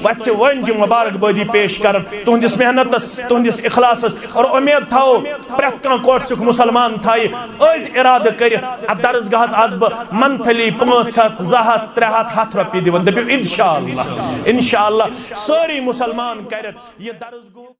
वत्स वंज मुबारकबादी पेश कर तुहदिस मेहनतस तुहदिस इखलास और उम्मीद थो प्रेत कह कोटसुक मुसलमान थाय अज इराद कर दर्जगाह आज बह मंथली 500 200 300 रुपये दिवन दपो इंशाअल्लाह सारी मुसलमान कर यह दर्जगो